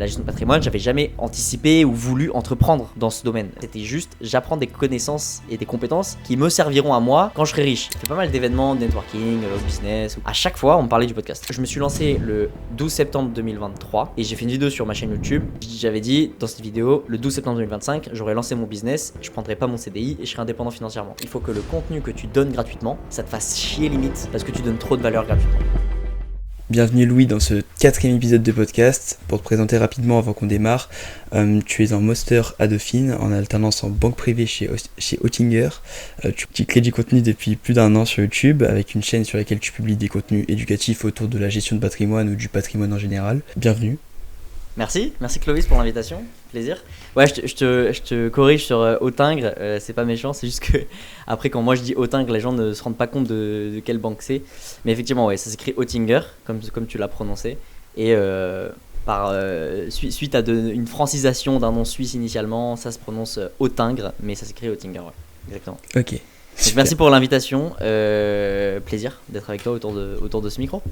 la gestion de patrimoine, j'avais jamais anticipé ou voulu entreprendre dans ce domaine. C'était juste, j'apprends des connaissances et des compétences qui me serviront à moi quand je serai riche. J'ai fait pas mal d'événements de networking, business. À chaque fois, on me parlait du podcast. Je me suis lancé le 12 septembre 2023 et j'ai fait une vidéo sur ma chaîne YouTube. J'avais dit dans cette vidéo, le 12 septembre 2025, j'aurais lancé mon business, je prendrai pas mon CDI et je serai indépendant financièrement. Il faut que le contenu que tu donnes gratuitement, ça te fasse chier limite parce que tu donnes trop de valeur gratuitement. Bienvenue Louis dans ce 4e épisode de podcast. Pour te présenter rapidement avant qu'on démarre, tu es en master à Dauphine, en alternance en banque privée chez Oettinger. Tu crées du contenu depuis plus d'1 an sur YouTube avec une chaîne sur laquelle tu publies des contenus éducatifs autour de la gestion de patrimoine ou du patrimoine en général. Bienvenue. Merci Clovis pour l'invitation, plaisir. Ouais, je te corrige sur Oettinger, c'est pas méchant, c'est juste que après quand moi je dis Oettinger, les gens ne se rendent pas compte de quelle banque c'est. Mais effectivement, ouais, ça s'écrit Oettinger, comme tu l'as prononcé. Et suite à une francisation d'un nom suisse initialement, ça se prononce Oettinger, mais ça s'écrit Oettinger, ouais, exactement. Ok. Donc, merci pour l'invitation, plaisir d'être avec toi autour de ce micro.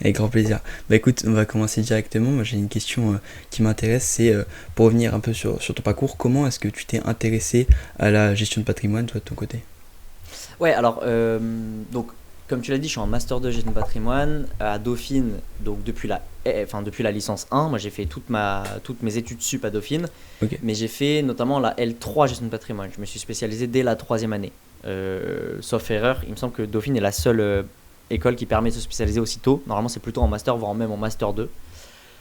Avec grand plaisir. Bah écoute, on va commencer directement. Moi j'ai une question qui m'intéresse, c'est pour revenir un peu sur ton parcours, comment est-ce que tu t'es intéressé à la gestion de patrimoine, toi de ton côté ? Ouais, alors, donc, comme tu l'as dit, je suis en Master 2 gestion de patrimoine à Dauphine, donc depuis la licence 1. Moi j'ai fait toutes mes études sup à Dauphine, okay. Mais j'ai fait notamment la L3 gestion de patrimoine. Je me suis spécialisé dès la 3e année. Sauf erreur, il me semble que Dauphine est la seule école qui permet de se spécialiser aussitôt. Normalement c'est plutôt en master, voire même en master 2.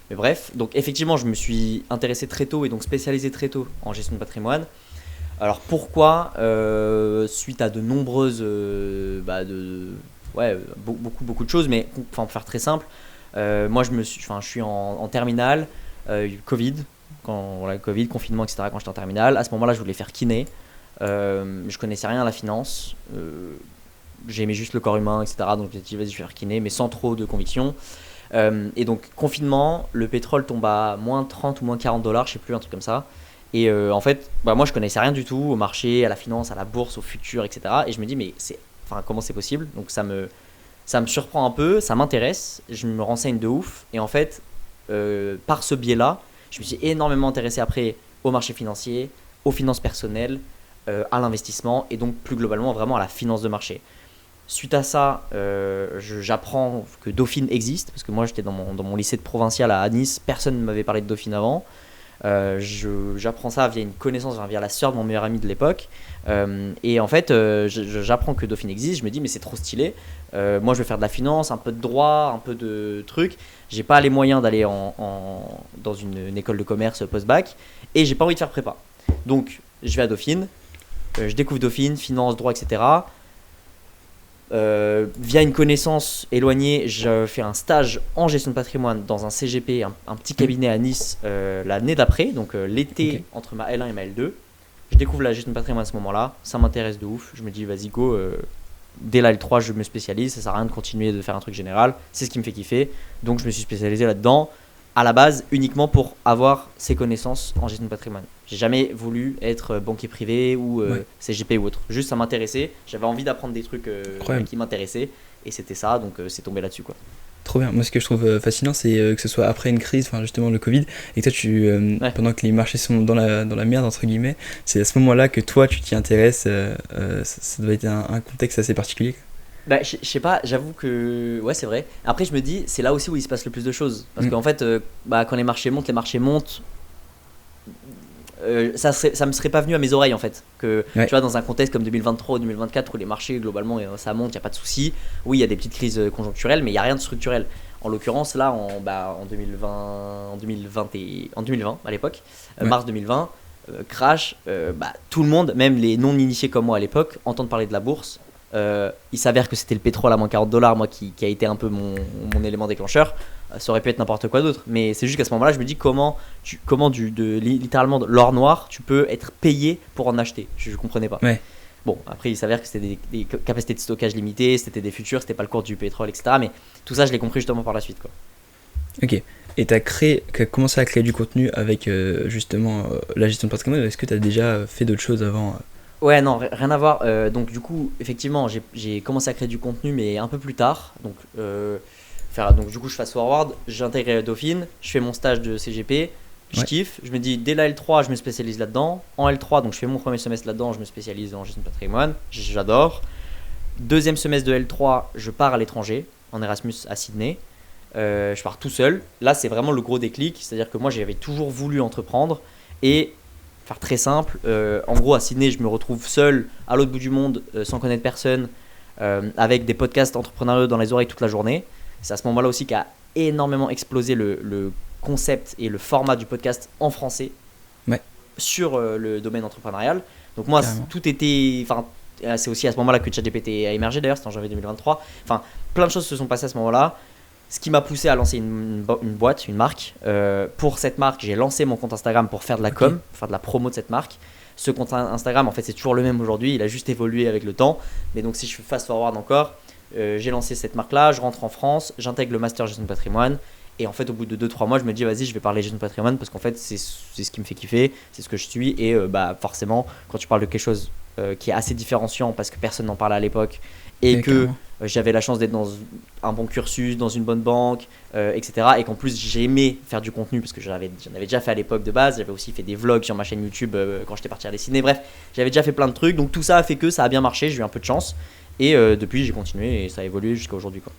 Mais bref, donc effectivement je me suis intéressé très tôt et donc spécialisé très tôt en gestion de patrimoine. Alors pourquoi suite à de nombreuses beaucoup de choses, mais pour faire très simple, moi je suis en terminale, Covid, Covid, confinement, etc. Quand j'étais en terminale, à ce moment-là je voulais faire kiné, je connaissais rien à la finance, j'aimais juste le corps humain, etc. Donc j'ai dit vas-y je vais faire kiné, mais sans trop de conviction. Et donc confinement, le pétrole tombe à moins 30 ou moins 40 $, je sais plus, un truc comme ça. Et en fait, moi je connaissais rien du tout au marché, à la finance, à la bourse, au futur, etc. Et je me dis mais comment c'est possible ? Donc ça me surprend un peu, ça m'intéresse, je me renseigne de ouf. Et en fait, par ce biais-là, je me suis énormément intéressé après au marché financier, aux finances personnelles, à l'investissement et donc plus globalement vraiment à la finance de marché. Suite à ça, j'apprends que Dauphine existe, parce que moi j'étais dans mon lycée de provincial à Nice, personne ne m'avait parlé de Dauphine avant. J'apprends ça via une connaissance, via la sœur de mon meilleur ami de l'époque. Et en fait, j'apprends que Dauphine existe, je me dis mais c'est trop stylé. Moi je veux faire de la finance, un peu de droit, un peu de trucs. J'ai pas les moyens d'aller dans une école de commerce post-bac et j'ai pas envie de faire prépa. Donc je vais à Dauphine, je découvre Dauphine, finance, droit, etc. Via une connaissance éloignée, je fais un stage en gestion de patrimoine dans un CGP, un petit cabinet à Nice l'année d'après, donc l'été, okay. Entre ma L1 et ma L2. Je découvre la gestion de patrimoine à ce moment-là, ça m'intéresse de ouf, je me dis vas-y go, dès la L3 je me spécialise, ça sert à rien de continuer de faire un truc général, c'est ce qui me fait kiffer, donc je me suis spécialisé là-dedans, à la base uniquement pour avoir ces connaissances en gestion de patrimoine. J'ai jamais voulu être banquier privé ou CGP ou autre. Juste ça m'intéressait, j'avais envie d'apprendre des trucs qui m'intéressaient et c'était ça, donc c'est tombé là-dessus quoi. Trop bien. Moi ce que je trouve fascinant c'est que ce soit après une crise, enfin justement le Covid, et que toi pendant que les marchés sont dans la merde entre guillemets, c'est à ce moment-là que toi tu t'y intéresses, ça doit être un contexte assez particulier. Bah, je sais pas, j'avoue que ouais c'est vrai. Après je me dis c'est là aussi où il se passe le plus de choses parce qu'en fait quand les marchés montent, ça me serait pas venu à mes oreilles en fait que tu vois dans un contexte comme 2023 ou 2024 où les marchés globalement ça monte, il y a pas de souci. Oui, il y a des petites crises conjoncturelles mais il y a rien de structurel. En l'occurrence là en 2020 à l'époque, mars 2020 crash, tout le monde, même les non initiés comme moi à l'époque, entendent parler de la bourse. Il s'avère que c'était le pétrole à moins 40 $, moi qui a été un peu mon élément déclencheur. Ça aurait pu être n'importe quoi d'autre, mais c'est juste qu'à ce moment-là, je me dis comment littéralement de l'or noir, tu peux être payé pour en acheter. Je comprenais pas. Ouais. Bon, après il s'avère que c'était des capacités de stockage limitées, c'était des futurs, c'était pas le cours du pétrole, etc. Mais tout ça, je l'ai compris justement par la suite, quoi. Ok. Et tu as commencé à créer du contenu avec justement la gestion de patrimoine. Est-ce que tu as déjà fait d'autres choses avant Ouais, non, rien à voir. Donc, du coup, effectivement, j'ai commencé à créer du contenu, mais un peu plus tard. Donc, Donc du coup je fast forward, j'intègre Dauphine, je fais mon stage de CGP, je kiffe, je me dis dès la L3 je me spécialise là-dedans, en L3 donc je fais mon premier semestre là-dedans, je me spécialise en gestion de patrimoine, j'adore. Deuxième semestre de L3, je pars à l'étranger, en Erasmus à Sydney, je pars tout seul, là c'est vraiment le gros déclic, c'est-à-dire que moi j'avais toujours voulu entreprendre et faire très simple, en gros à Sydney je me retrouve seul à l'autre bout du monde sans connaître personne, avec des podcasts entrepreneuriaux dans les oreilles toute la journée. C'est à ce moment-là aussi qu'a énormément explosé le concept et le format du podcast en français sur le domaine entrepreneurial. Donc moi, tout était... c'est aussi à ce moment-là que ChatGPT a émergé d'ailleurs, c'était en janvier 2023. Enfin, plein de choses se sont passées à ce moment-là. Ce qui m'a poussé à lancer une boîte, une marque. Pour cette marque, j'ai lancé mon compte Instagram pour faire de la com, pour faire de la promo de cette marque. Ce compte Instagram, en fait, c'est toujours le même aujourd'hui. Il a juste évolué avec le temps. Mais donc, si je fais fast forward encore, j'ai lancé cette marque-là, je rentre en France, j'intègre le master gestion de patrimoine. Et en fait, au bout de 2-3 mois, je me dis, vas-y, je vais parler gestion de patrimoine parce qu'en fait, c'est ce qui me fait kiffer, c'est ce que je suis. Et forcément, quand tu parles de quelque chose qui est assez différenciant parce que personne n'en parlait à l'époque et que j'avais la chance d'être dans un bon cursus, dans une bonne banque, etc. Et qu'en plus, j'aimais faire du contenu parce que j'en avais déjà fait à l'époque de base. J'avais aussi fait des vlogs sur ma chaîne YouTube quand j'étais parti à dessiner. Bref, j'avais déjà fait plein de trucs. Donc tout ça a fait que ça a bien marché, j'ai eu un peu de chance. Et depuis, j'ai continué et ça a évolué jusqu'à aujourd'hui, quoi.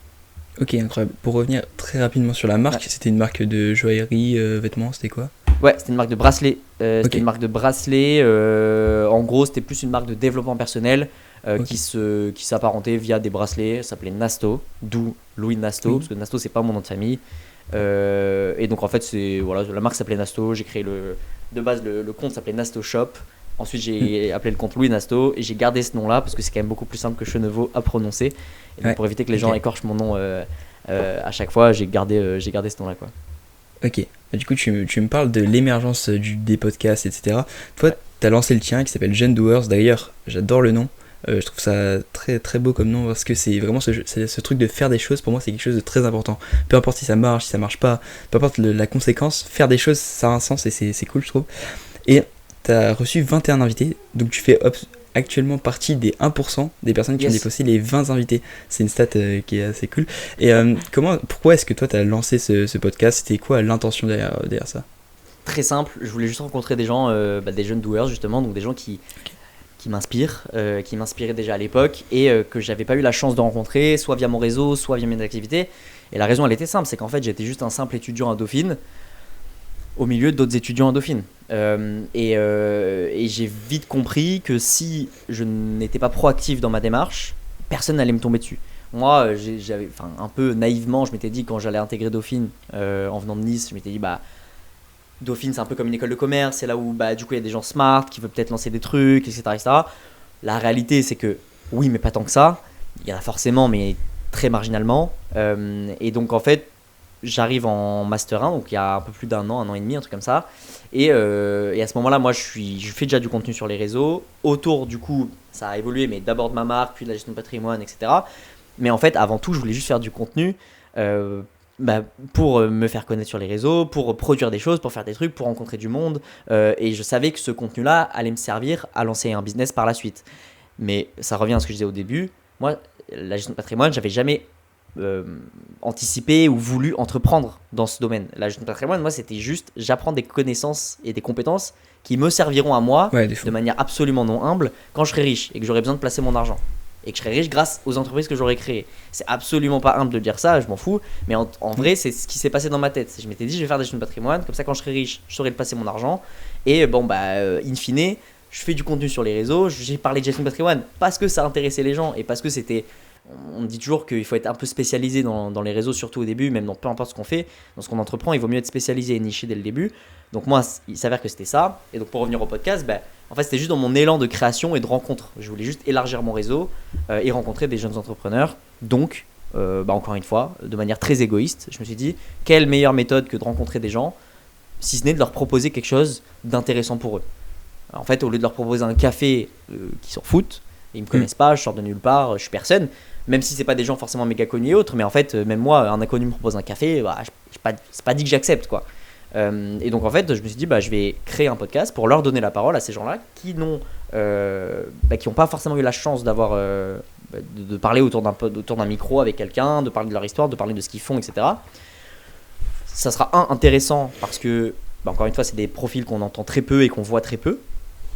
Ok, incroyable. Pour revenir très rapidement sur la marque, c'était une marque de joaillerie, vêtements, c'était quoi ? Ouais, c'était une marque de bracelets. C'était une marque de bracelets. En gros, c'était plus une marque de développement personnel qui s'apparentait via des bracelets. Ça s'appelait Nasto, d'où Louis Nasto, parce que Nasto, c'est pas mon nom de famille. Et donc, en fait, la marque s'appelait Nasto. J'ai créé de base, le compte s'appelait Nasto Shop. Ensuite, j'ai appelé le compte Louis Nasto et j'ai gardé ce nom-là parce que c'est quand même beaucoup plus simple que Cheneveau à prononcer. Et donc, pour éviter que les gens écorchent mon nom à chaque fois, j'ai gardé ce nom-là, quoi. Ok, du coup, tu me parles de l'émergence des podcasts, etc. Toi, tu as lancé le tien qui s'appelle Gen Doers. D'ailleurs, j'adore le nom. Je trouve ça très très beau comme nom parce que c'est vraiment ce truc de faire des choses. Pour moi, c'est quelque chose de très important. Peu importe si ça marche pas, peu importe la conséquence, faire des choses, ça a un sens et c'est cool, je trouve. Et tu as reçu 21 invités, donc tu fais actuellement partie des 1% des personnes qui ont dépassé les 20 invités. C'est une stat qui est assez cool. Et pourquoi est-ce que toi tu as lancé ce podcast ? C'était quoi l'intention derrière ça ? Très simple, je voulais juste rencontrer des gens, des jeunes doers justement, donc des gens qui m'inspirent, qui m'inspiraient déjà à l'époque et que j'avais pas eu la chance de rencontrer, soit via mon réseau, soit via mes activités. Et la raison elle était simple, c'est qu'en fait j'étais juste un simple étudiant à Dauphine au milieu d'autres étudiants à Dauphine. Et j'ai vite compris que si je n'étais pas proactif dans ma démarche, personne n'allait me tomber dessus. Moi, j'avais, un peu naïvement, je m'étais dit quand j'allais intégrer Dauphine en venant de Nice, je m'étais dit Dauphine c'est un peu comme une école de commerce, c'est là où du coup il y a des gens smart qui veulent peut-être lancer des trucs, etc. La réalité c'est que oui, mais pas tant que ça. Il y en a forcément, mais très marginalement. Et donc en fait, j'arrive en Master 1, donc il y a un peu plus d'un an et demi, un truc comme ça. Et à ce moment-là, moi, je fais déjà du contenu sur les réseaux. Autour, du coup, ça a évolué, mais d'abord de ma marque, puis de la gestion de patrimoine, etc. Mais en fait, avant tout, je voulais juste faire du contenu pour me faire connaître sur les réseaux, pour produire des choses, pour faire des trucs, pour rencontrer du monde. Et je savais que ce contenu-là allait me servir à lancer un business par la suite. Mais ça revient à ce que je disais au début. Moi, la gestion de patrimoine, j'avais jamais anticipé ou voulu entreprendre dans ce domaine. La gestion de patrimoine, moi, c'était juste j'apprends des connaissances et des compétences qui me serviront à moi de manière absolument non humble quand je serai riche et que j'aurai besoin de placer mon argent et que je serai riche grâce aux entreprises que j'aurai créées. C'est absolument pas humble de dire ça, je m'en fous, mais en vrai, c'est ce qui s'est passé dans ma tête. Je m'étais dit, je vais faire des gestion de patrimoine, comme ça quand je serai riche, je saurai placer mon argent et in fine, je fais du contenu sur les réseaux, j'ai parlé de gestion de patrimoine parce que ça intéressait les gens et parce que c'était... On me dit toujours qu'il faut être un peu spécialisé dans les réseaux, surtout au début, même dans peu importe ce qu'on fait, dans ce qu'on entreprend, il vaut mieux être spécialisé et niché dès le début. Donc moi, il s'avère que c'était ça. Et donc pour revenir au podcast, en fait c'était juste dans mon élan de création et de rencontre. Je voulais juste élargir mon réseau et rencontrer des jeunes entrepreneurs. Donc, encore une fois, de manière très égoïste, je me suis dit, quelle meilleure méthode que de rencontrer des gens, si ce n'est de leur proposer quelque chose d'intéressant pour eux. Alors, en fait, au lieu de leur proposer un café qui s'en foutent, ils me connaissent pas, je sors de nulle part, je suis personne. Même si c'est pas des gens forcément méga connus et autres, mais en fait, même moi, un inconnu me propose un café, c'est pas dit que j'accepte, quoi. Et donc en fait, je me suis dit, je vais créer un podcast pour leur donner la parole à ces gens-là qui n'ont pas forcément eu la chance d'avoir de parler autour d'un micro avec quelqu'un, de parler de leur histoire, de parler de ce qu'ils font, etc. Ça sera intéressant parce que, encore une fois, c'est des profils qu'on entend très peu et qu'on voit très peu,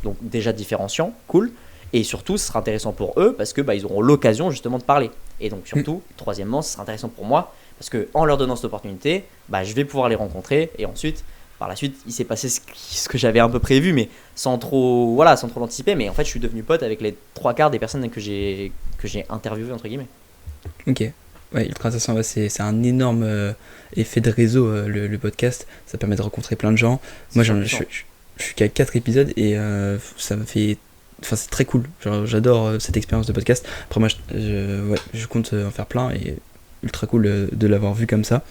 donc déjà différenciant, cool. Et surtout, ce sera intéressant pour eux parce que ils auront l'occasion justement de parler. Et donc surtout, troisièmement, ce sera intéressant pour moi parce que en leur donnant cette opportunité, je vais pouvoir les rencontrer et ensuite, par la suite, il s'est passé ce que j'avais un peu prévu, mais sans trop l'anticiper. Mais en fait, je suis devenu pote avec les 3/4 des personnes que j'ai interviewées entre guillemets. Ok. Ouais, ultra intéressant. Ouais, c'est un énorme effet de réseau, le podcast. Ça permet de rencontrer plein de gens. Moi, je suis qu'à 4 épisodes et ça me fait. Enfin, c'est très cool. Genre, j'adore cette expérience de podcast. Après, moi, je compte en faire plein et ultra cool de l'avoir vu comme ça.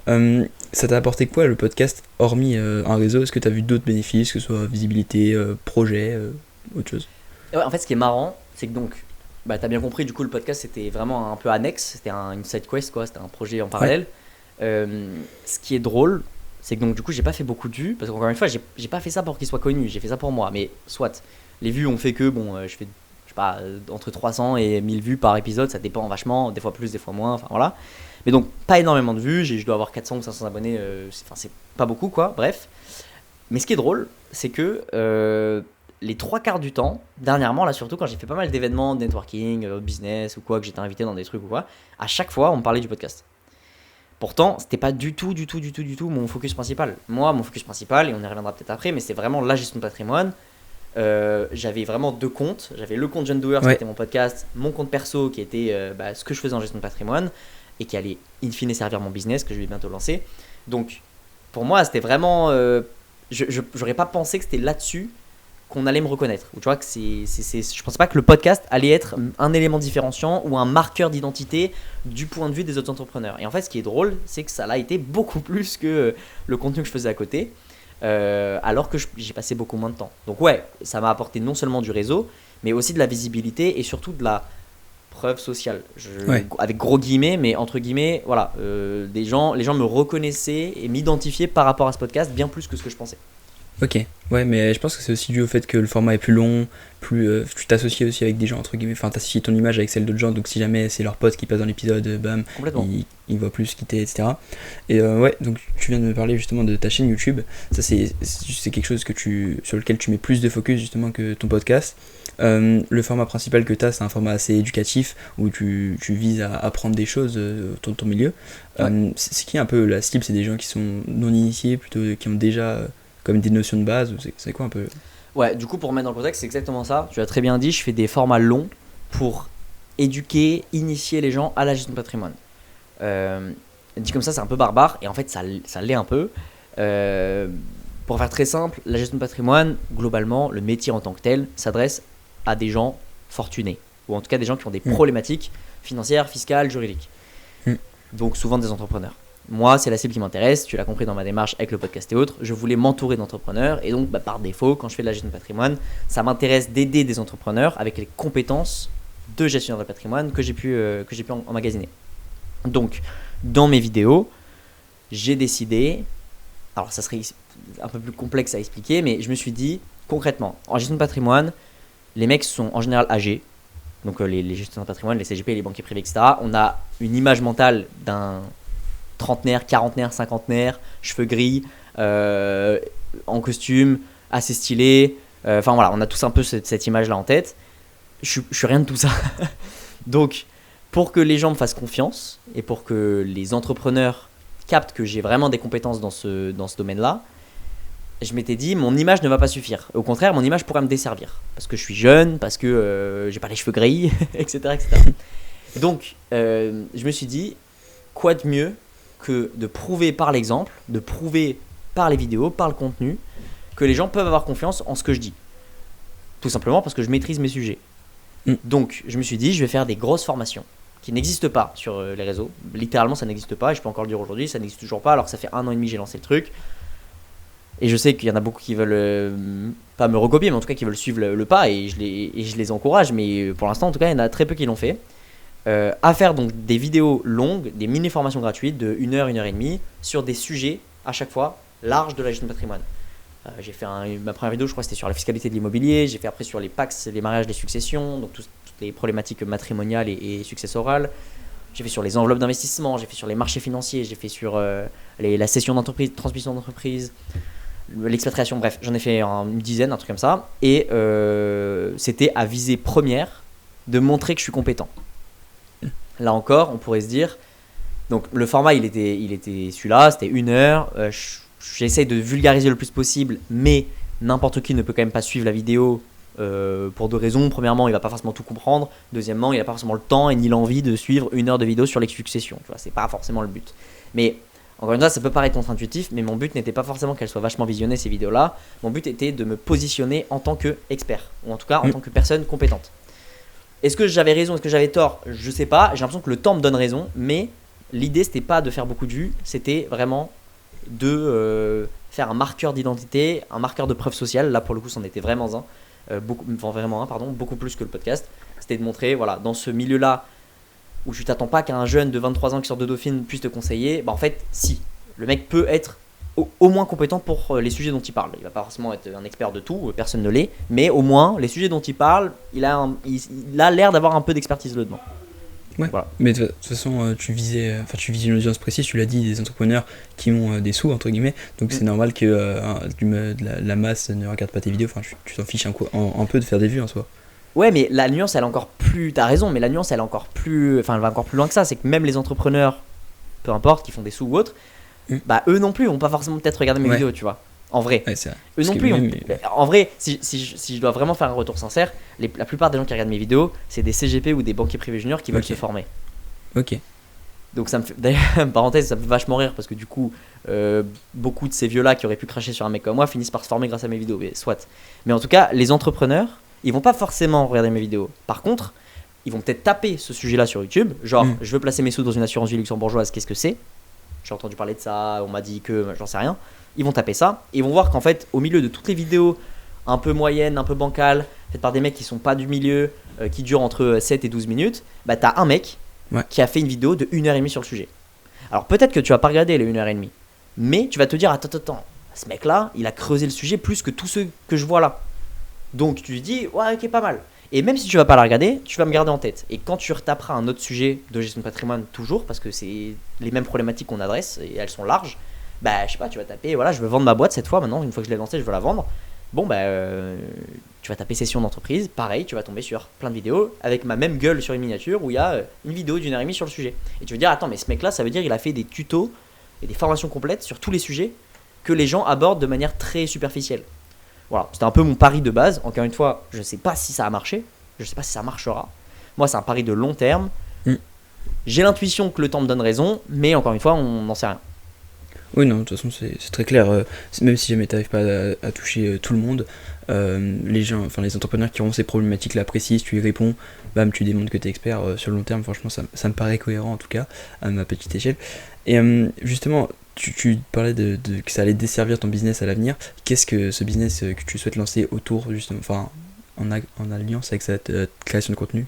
Ça t'a apporté quoi le podcast, hormis un réseau? Est-ce que tu as vu d'autres bénéfices, que ce soit visibilité, projet, autre chose? Ouais, en fait, ce qui est marrant, c'est que donc, t'as bien compris, du coup, le podcast c'était vraiment un peu annexe, c'était une side quest, quoi, c'était un projet en parallèle. Ce qui est drôle, c'est que donc, du coup, j'ai pas fait beaucoup de vues, parce qu'encore une fois, j'ai pas fait ça pour qu'il soit connu, j'ai fait ça pour moi, mais soit. Les vues ont fait que, je fais, je sais pas, entre 300 et 1000 vues par épisode, ça dépend vachement, des fois plus, des fois moins, enfin voilà. Mais donc, pas énormément de vues, je dois avoir 400 ou 500 abonnés, c'est pas beaucoup, quoi, bref. Mais ce qui est drôle, c'est que les 3/4 du temps, dernièrement, là surtout quand j'ai fait pas mal d'événements de networking, business ou quoi, que j'étais invité dans des trucs ou quoi, à chaque fois, on me parlait du podcast. Pourtant, c'était pas du tout mon focus principal. Moi, mon focus principal, et on y reviendra peut-être après, mais c'est vraiment la gestion de patrimoine. J'avais vraiment 2 comptes. J'avais le compte Jeune Doers qui était mon podcast, mon compte perso qui était ce que je faisais en gestion de patrimoine et qui allait in fine servir mon business que je vais bientôt lancer. Donc pour moi c'était vraiment j'aurais pas pensé que c'était là-dessus qu'on allait me reconnaître. Ou tu vois que je pensais pas que le podcast allait être un élément différenciant ou un marqueur d'identité du point de vue des autres entrepreneurs. Et en fait ce qui est drôle, c'est que ça l'a été beaucoup plus que le contenu que je faisais à côté. Alors que j'ai passé beaucoup moins de temps. Donc ouais, ça m'a apporté non seulement du réseau, mais aussi de la visibilité et surtout de la preuve sociale. Avec gros guillemets, mais entre guillemets, voilà, les gens me reconnaissaient et m'identifiaient par rapport à ce podcast bien plus que ce que je pensais. Ok, ouais, mais je pense que c'est aussi dû au fait que le format est plus long, tu t'associes aussi avec des gens, entre guillemets, enfin t'associes ton image avec celle d'autres gens, donc si jamais c'est leur pote qui passe dans l'épisode, bam, ils voient plus qui t'es, etc. Et ouais, donc tu viens de me parler justement de ta chaîne YouTube, ça c'est quelque chose sur lequel tu mets plus de focus justement que ton podcast. Le format principal que tu as, c'est un format assez éducatif où tu vises à apprendre des choses autour de ton milieu. C'est qui un peu la cible? C'est des gens qui sont non initiés, plutôt qui ont déjà comme des notions de base, ou c'est quoi un peu? Ouais, du coup pour remettre dans le contexte, c'est exactement ça. Tu as très bien dit, je fais des formats longs pour éduquer, initier les gens à la gestion de patrimoine. Dit comme ça, c'est un peu barbare et en fait ça l'est un peu. Pour faire très simple, la gestion de patrimoine, globalement, le métier en tant que tel s'adresse à des gens fortunés, ou en tout cas des gens qui ont des problématiques financières, fiscales, juridiques. Donc souvent des entrepreneurs. Moi, c'est la cible qui m'intéresse, tu l'as compris dans ma démarche avec le podcast et autres, je voulais m'entourer d'entrepreneurs et donc par défaut, quand je fais de la gestion de patrimoine, ça m'intéresse d'aider des entrepreneurs avec les compétences de gestion de patrimoine que j'ai pu emmagasiner. Donc, dans mes vidéos, j'ai décidé, alors ça serait un peu plus complexe à expliquer, mais je me suis dit, concrètement, en gestion de patrimoine, les mecs sont en général âgés, donc les gestionnaires de patrimoine, les CGP, les banquiers privés, etc. On a une image mentale d'un trentenaire, quarantenaire, cinquantenaire, cheveux gris, en costume, assez stylé. Enfin voilà, on a tous un peu cette image-là en tête. Je suis rien de tout ça. Donc, pour que les gens me fassent confiance et pour que les entrepreneurs captent que j'ai vraiment des compétences dans ce domaine-là, je m'étais dit, mon image ne va pas suffire. Au contraire, mon image pourrait me desservir. Parce que je suis jeune, parce que j'ai pas les cheveux gris, etc., etc. Donc, je me suis dit, quoi de mieux que de prouver par l'exemple, de prouver par les vidéos, par le contenu, que les gens peuvent avoir confiance en ce que je dis. Tout simplement parce que je maîtrise mes sujets. Donc, je me suis dit, je vais faire des grosses formations qui n'existent pas sur les réseaux. Littéralement, ça n'existe pas, et je peux encore le dire aujourd'hui, ça n'existe toujours pas, alors que ça fait 1 an et demi que j'ai lancé le truc. Et je sais qu'il y en a beaucoup qui veulent pas me recopier, mais en tout cas qui veulent suivre le pas, et je les encourage, mais pour l'instant, en tout cas, il y en a très peu qui l'ont fait. À faire donc des vidéos longues, des mini-formations gratuites de 1 heure, 1 heure et demie, sur des sujets, à chaque fois, larges de la gestion de patrimoine. J'ai fait ma première vidéo, je crois, c'était sur la fiscalité de l'immobilier, j'ai fait après sur les PACS, les mariages, les successions, donc toutes les problématiques matrimoniales et successorales. J'ai fait sur les enveloppes d'investissement, j'ai fait sur les marchés financiers, j'ai fait sur la cession d'entreprise, transmission d'entreprise, l'expatriation, bref, j'en ai fait une dizaine, un truc comme ça. Et c'était à visée première de montrer que je suis compétent. Là encore, on pourrait se dire, donc le format il était celui-là, c'était 1 heure. J'essaye de vulgariser le plus possible, mais n'importe qui ne peut quand même pas suivre la vidéo pour 2 raisons. Premièrement, il va pas forcément tout comprendre. Deuxièmement, il n'a pas forcément le temps et ni l'envie de suivre 1 heure de vidéo sur les successions. Tu vois, c'est pas forcément le but. Mais encore une fois, ça peut paraître contre-intuitif, mais mon but n'était pas forcément qu'elles soient vachement visionnées ces vidéos-là. Mon but était de me positionner en tant qu'expert, ou en tout cas en tant que personne compétente. Est-ce que j'avais raison, est-ce que j'avais tort? Je sais pas. J'ai l'impression que le temps me donne raison, mais l'idée c'était pas de faire beaucoup de vues, c'était vraiment de faire un marqueur d'identité, un marqueur de preuve sociale. Là pour le coup, c'en était vraiment un. Beaucoup plus que le podcast. C'était de montrer, voilà, dans ce milieu-là où tu t'attends pas qu'un jeune de 23 ans qui sort de Dauphine puisse te conseiller, bah en fait, si. Le mec peut être au moins compétent pour les sujets dont il parle. Il va pas forcément être un expert de tout, personne ne l'est, mais au moins, les sujets dont il parle, il a l'air d'avoir un peu d'expertise là-dedans. Ouais, voilà. Mais de toute façon, tu vises une audience précise, tu l'as dit, des entrepreneurs qui ont des sous, entre guillemets, donc c'est normal que la masse ne regarde pas tes vidéos, tu t'en fiches un peu de faire des vues en soi. Ouais, mais la nuance, elle est encore plus... T'as raison, mais la nuance, elle est encore plus... Enfin, elle va encore plus loin que ça, c'est que même les entrepreneurs, peu importe, qui font des sous ou autres, bah eux non plus vont pas forcément peut-être regarder mes vidéos, tu vois. En vrai, ouais, c'est vrai. Eux non plus. En vrai, si je dois vraiment faire un retour sincère, la plupart des gens qui regardent mes vidéos, c'est des CGP ou des banquiers privés juniors qui veulent se former. Ok. Donc ça me fait, d'ailleurs, parenthèse, ça me fait vachement rire parce que du coup, beaucoup de ces vieux-là qui auraient pu cracher sur un mec comme moi finissent par se former grâce à mes vidéos. Mais soit. Mais en tout cas, les entrepreneurs, ils vont pas forcément regarder mes vidéos. Par contre, ils vont peut-être taper ce sujet-là sur YouTube, genre je veux placer mes sous dans une assurance vie luxembourgeoise, qu'est-ce que c'est? J'ai entendu parler de ça, on m'a dit que, j'en sais rien. Ils vont taper ça et ils vont voir qu'en fait, au milieu de toutes les vidéos un peu moyennes, un peu bancales, faites par des mecs qui sont pas du milieu, qui durent entre 7 et 12 minutes, bah t'as un mec qui a fait une vidéo de 1h30 sur le sujet. Alors peut-être que tu vas pas regarder les 1h30, mais tu vas te dire attends, ce mec là, il a creusé le sujet plus que tous ceux que je vois là. Donc tu lui dis ouais, ok, pas mal. Et même si tu vas pas la regarder, tu vas me garder en tête. Et quand tu retaperas un autre sujet de gestion de patrimoine, toujours, parce que c'est les mêmes problématiques qu'on adresse et elles sont larges, bah je sais pas, tu vas taper, voilà, je veux vendre ma boîte cette fois, maintenant, une fois que je l'ai lancée, je veux la vendre. Bon, bah tu vas taper session d'entreprise, pareil, tu vas tomber sur plein de vidéos avec ma même gueule sur une miniature où il y a une vidéo d'1h30 sur le sujet. Et tu veux dire, attends, mais ce mec là, ça veut dire qu'il a fait des tutos et des formations complètes sur tous les sujets que les gens abordent de manière très superficielle. Voilà, c'était un peu mon pari de base. Encore une fois, je sais pas si ça a marché, je sais pas si ça marchera. Moi, c'est un pari de long terme. J'ai l'intuition que le temps me donne raison, mais encore une fois, on n'en sait rien. Oui, non, de toute façon, c'est très clair. Même si jamais tu n'arrives pas à toucher tout le monde, les entrepreneurs qui auront ces problématiques-là précises, tu y réponds, bam, tu démontres que tu es expert sur le long terme. Franchement, ça me paraît cohérent, en tout cas, à ma petite échelle. Et justement, tu parlais de que ça allait desservir ton business à l'avenir. Qu'est-ce que ce business que tu souhaites lancer autour, justement, en alliance avec cette création de contenu?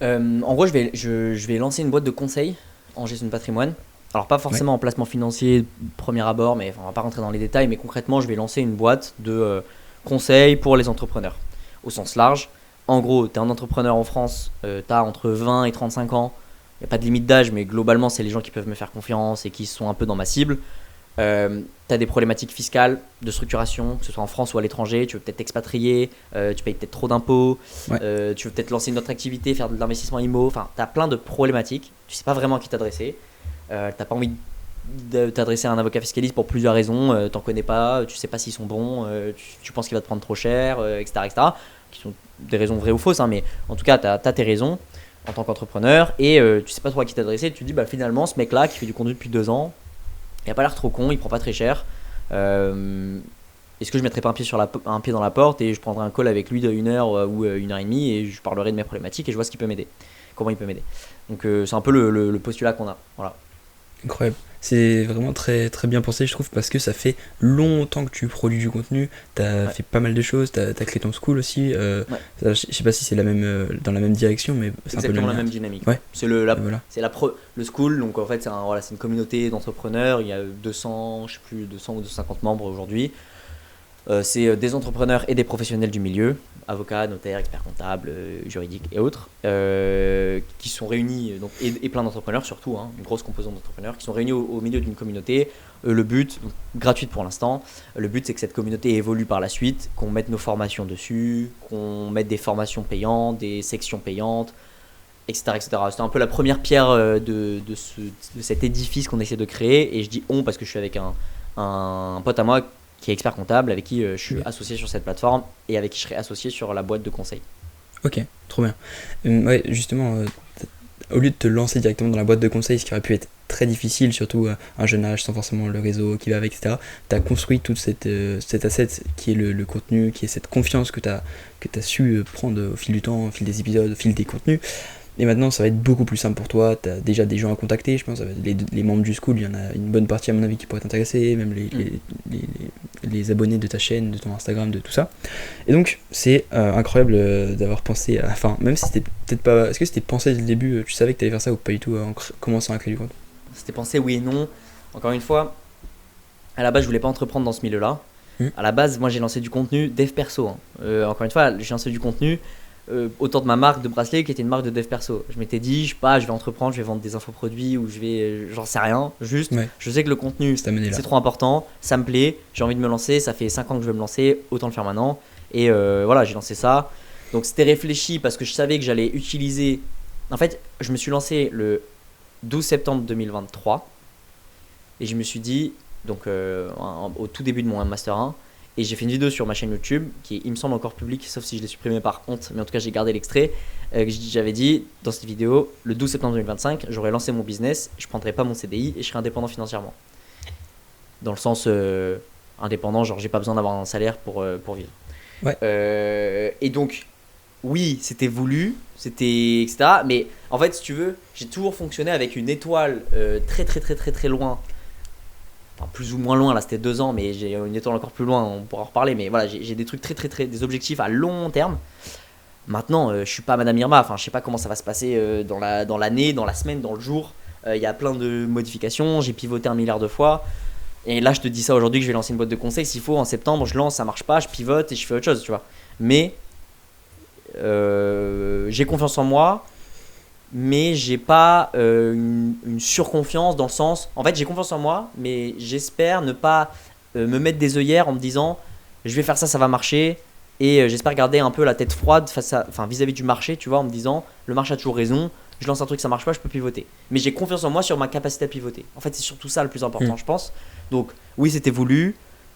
En gros, je vais lancer une boîte de conseils en gestion de patrimoine. Alors pas forcément en placement financier premier abord, mais on va pas rentrer dans les détails, mais concrètement je vais lancer une boîte de conseils pour les entrepreneurs au sens large. En gros, tu es un entrepreneur en France, tu as entre 20 et 35 ans, il n'y a pas de limite d'âge, mais globalement c'est les gens qui peuvent me faire confiance et qui sont un peu dans ma cible. Tu as des problématiques fiscales, de structuration, que ce soit en France ou à l'étranger, tu veux peut-être t'expatrier, tu payes peut-être trop d'impôts, tu veux peut-être lancer une autre activité, faire de l'investissement IMO, enfin tu as plein de problématiques, tu sais pas vraiment à qui t'adresser. T'as pas envie de t'adresser à un avocat fiscaliste pour plusieurs raisons, t'en connais pas, tu sais pas s'ils sont bons, tu penses qu'il va te prendre trop cher, etc., qui sont des raisons vraies ou fausses, hein, mais en tout cas t'as tes raisons en tant qu'entrepreneur et tu sais pas trop à qui t'adresser, tu te dis bah finalement ce mec là qui fait du contenu depuis 2 ans, il a pas l'air trop con, il prend pas très cher, est-ce que je mettrais pas un pied dans la porte et je prendrais un call avec lui de 1 heure ou 1h30 et je parlerai de mes problématiques et je vois ce qu'il peut m'aider, comment il peut m'aider. Donc c'est un peu le postulat qu'on a, voilà. Incroyable, c'est vraiment très très bien pensé je trouve parce que ça fait longtemps que tu produis du contenu, t'as fait pas mal de choses, t'as créé ton school aussi, je sais pas si c'est dans la même direction mais c'est exactement un peu la même dynamique. C'est le school, donc en fait c'est une communauté d'entrepreneurs, il y a 200 ou 250 membres aujourd'hui. C'est des entrepreneurs et des professionnels du milieu, avocats, notaires, experts comptables, juridiques et autres, qui sont réunis, donc, et plein d'entrepreneurs surtout, une grosse composante d'entrepreneurs, qui sont réunis au milieu d'une communauté. Le but, donc, gratuite pour l'instant, le but c'est que cette communauté évolue par la suite, qu'on mette nos formations dessus, qu'on mette des formations payantes, des sections payantes, etc. etc. C'était un peu la première pierre de cet édifice qu'on essaie de créer, et je dis on parce que je suis avec un pote à moi qui est expert comptable, avec qui je suis associé sur cette plateforme et avec qui je serai associé sur la boîte de conseil. Ok, trop bien. Ouais, justement, au lieu de te lancer directement dans la boîte de conseil, ce qui aurait pu être très difficile, surtout à un jeune âge, sans forcément le réseau qui va avec, etc., tu as construit toute cet asset qui est le contenu, qui est cette confiance que tu as su prendre au fil du temps, au fil des épisodes, au fil des contenus. Et maintenant, ça va être beaucoup plus simple pour toi. Tu as déjà des gens à contacter, je pense. Les membres du school, il y en a une bonne partie, à mon avis, qui pourraient t'intéresser. Même les abonnés de ta chaîne, de ton Instagram, de tout ça. Et donc, c'est incroyable d'avoir pensé à... Enfin, même si c'était peut-être pas... Est-ce que c'était pensé dès le début, tu savais que tu allais faire ça ou pas du tout en commençant à créer du contenu? C'était pensé oui et non. Encore une fois, à la base, je voulais pas entreprendre dans ce milieu-là. À la base, moi, j'ai lancé du contenu dev perso. Encore une fois, j'ai lancé du contenu... autant de ma marque de bracelet qui était une marque de dev perso. Je m'étais dit, je vais entreprendre, je vais vendre des infoproduits ou j'en sais rien. Juste, je sais que le contenu, c'est trop important, ça me plaît, j'ai envie de me lancer, ça fait 5 ans que je veux me lancer, autant le faire maintenant. Et voilà, j'ai lancé ça. Donc c'était réfléchi parce que je savais que j'allais utiliser... En fait, je me suis lancé le 12 septembre 2023 et je me suis dit, donc au tout début de mon Master 1, et j'ai fait une vidéo sur ma chaîne YouTube qui est, il me semble, encore publique, sauf si je l'ai supprimée par honte, mais en tout cas j'ai gardé l'extrait. J'avais dit dans cette vidéo, le 12 septembre 2025, j'aurais lancé mon business, je ne prendrais pas mon CDI et je serais indépendant financièrement. Dans le sens indépendant, genre j'ai pas besoin d'avoir un salaire pour vivre. Ouais. Et donc, oui, c'était voulu, c'était etc. Mais en fait, si tu veux, j'ai toujours fonctionné avec une étoile très loin. Enfin, plus ou moins loin, là c'était 2 ans, mais j'ai une étoile encore plus loin, on pourra en reparler. Mais voilà, j'ai des trucs des objectifs à long terme. Maintenant, je suis pas Madame Irma, enfin je sais pas comment ça va se passer dans l'année, dans la semaine, dans le jour. Il y a plein de modifications, j'ai pivoté 1 milliard de fois. Et là je te dis ça aujourd'hui que je vais lancer une boîte de conseil. S'il faut, en septembre, je lance, ça marche pas, je pivote et je fais autre chose, tu vois. Mais j'ai confiance en moi. Mais j'ai pas une surconfiance dans le sens... En fait, j'ai confiance en moi, mais j'espère ne pas me mettre des œillères en me disant je vais faire ça, ça va marcher. Et j'espère garder un peu la tête froide vis-à-vis du marché, tu vois, en me disant le marché a toujours raison, je lance un truc, ça marche pas, je peux pivoter. Mais j'ai confiance en moi sur ma capacité à pivoter. En fait, c'est surtout ça le plus important, je pense. Donc, oui, c'était voulu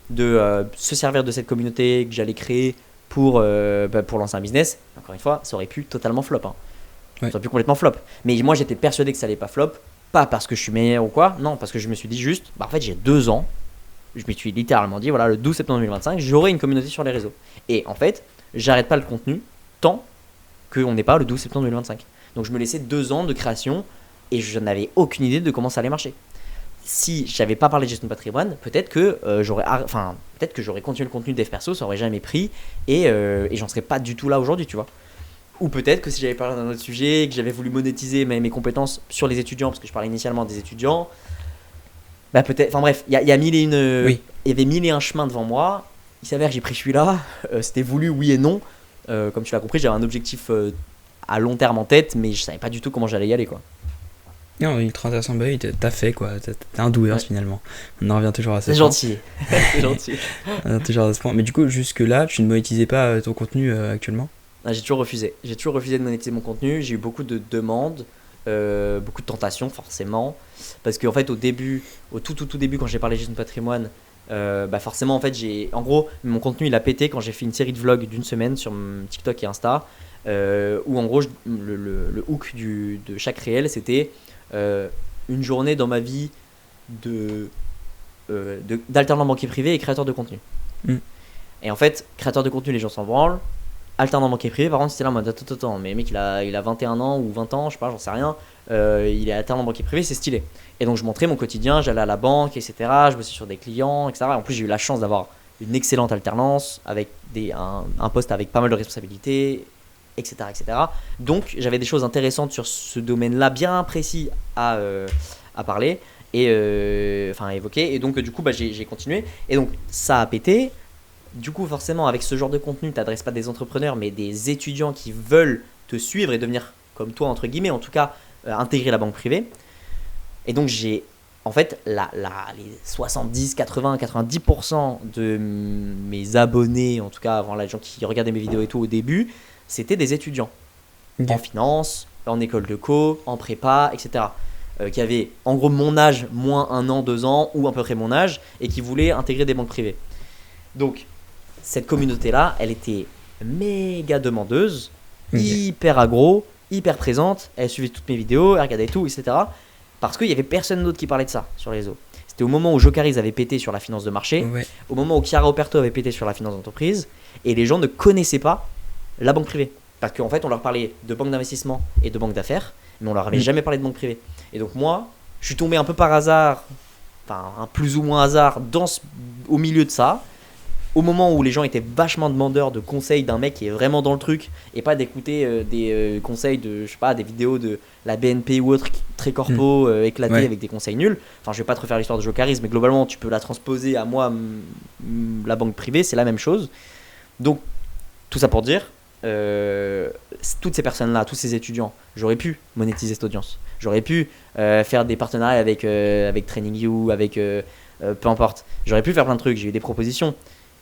de se servir de cette communauté que j'allais créer pour lancer un business. Encore une fois, ça aurait pu totalement flop. Ça aurait pu complètement flop. Mais moi, j'étais persuadé que ça allait pas flop. Pas parce que je suis meilleur ou quoi. Non, parce que je me suis dit juste, en fait, j'ai 2 ans. Je me suis littéralement dit, voilà, le 12 septembre 2025, j'aurai une communauté sur les réseaux. Et en fait, j'arrête pas le contenu tant qu'on n'est pas le 12 septembre 2025. Donc, je me laissais 2 ans de création et je n'avais aucune idée de comment ça allait marcher. Si j'avais pas parlé de gestion de patrimoine, peut-être que j'aurais continué le contenu de dev perso, ça aurait jamais pris et j'en serais pas du tout là aujourd'hui, tu vois. Ou peut-être que si j'avais parlé d'un autre sujet, que j'avais voulu monétiser mes compétences sur les étudiants, parce que je parlais initialement des étudiants, peut-être. Enfin bref, il y avait 1000 et un chemins devant moi. Il s'avère que j'ai pris celui-là. C'était voulu, oui et non. Comme tu l'as compris, j'avais un objectif à long terme en tête, mais je savais pas du tout comment j'allais y aller, quoi. Non, ultra intéressant, oui, t'as fait quoi, t'es un doueur finalement. On en revient toujours à ça. C'est gentil. C'est gentil. Toujours à ce point. Mais du coup, jusque-là, tu ne monétisais pas ton contenu actuellement? J'ai toujours refusé. J'ai toujours refusé de monétiser mon contenu. J'ai eu beaucoup de demandes, beaucoup de tentations forcément. Parce qu'en fait, au tout début, quand j'ai parlé de gestion de patrimoine, forcément, en fait, en gros, mon contenu il a pété quand j'ai fait une série de vlogs d'1 semaine sur TikTok et Insta. Où en gros, le hook de chaque réel, c'était une journée dans ma vie d'alternant banquier privé et créateur de contenu. Et en fait, créateur de contenu, les gens s'en branlent. Alternant banquier privé, par contre, c'était là en mode attends, mais mec, il a 21 ans ou 20 ans, je sais pas, j'en sais rien. Il est alternant banquier privé, c'est stylé. Et donc, je montrais mon quotidien, j'allais à la banque, etc. Je bossais sur des clients, etc. En plus, j'ai eu la chance d'avoir une excellente alternance avec un poste avec pas mal de responsabilités, etc. Donc, j'avais des choses intéressantes sur ce domaine-là, bien précis à parler et à évoquer. Et donc, du coup, j'ai continué. Et donc, ça a pété. du coup, forcément, avec ce genre de contenu, tu n'adresses pas des entrepreneurs, mais des étudiants qui veulent te suivre et devenir comme toi, entre guillemets, en tout cas, intégrer la banque privée. Et donc, j'ai, en fait, les 70, 80, 90% de mes abonnés, en tout cas, avant les gens qui regardaient mes vidéos et tout au début, c'était des étudiants. En finance, en école de co, en prépa, etc. Qui avaient en gros mon âge, moins 1 an, 2 ans, ou à peu près mon âge, et qui voulaient intégrer des banques privées. Donc, cette communauté-là, elle était méga demandeuse, hyper aggro, hyper présente. Elle suivait toutes mes vidéos, elle regardait tout, etc. Parce qu'il n'y avait personne d'autre qui parlait de ça sur les réseaux. C'était au moment où Jocaris avait pété sur la finance de marché, au moment où Chiara Operto avait pété sur la finance d'entreprise, et les gens ne connaissaient pas la banque privée. Parce qu'en fait, on leur parlait de banque d'investissement et de banque d'affaires, mais on leur avait jamais parlé de banque privée. Et donc moi, je suis tombé un peu par hasard, enfin un plus ou moins hasard, au milieu de ça, au moment où les gens étaient vachement demandeurs de conseils d'un mec qui est vraiment dans le truc, et pas d'écouter des conseils de, je sais pas, des vidéos de la BNP ou autre, très corpo, éclatés avec des conseils nuls. Enfin, je vais pas te refaire l'histoire de Jocaris, mais globalement, tu peux la transposer à moi, la banque privée, c'est la même chose. Donc, tout ça pour dire, toutes ces personnes-là, tous ces étudiants, j'aurais pu monétiser cette audience. J'aurais pu faire des partenariats avec TrainingView, avec peu importe. J'aurais pu faire plein de trucs, j'ai eu des propositions.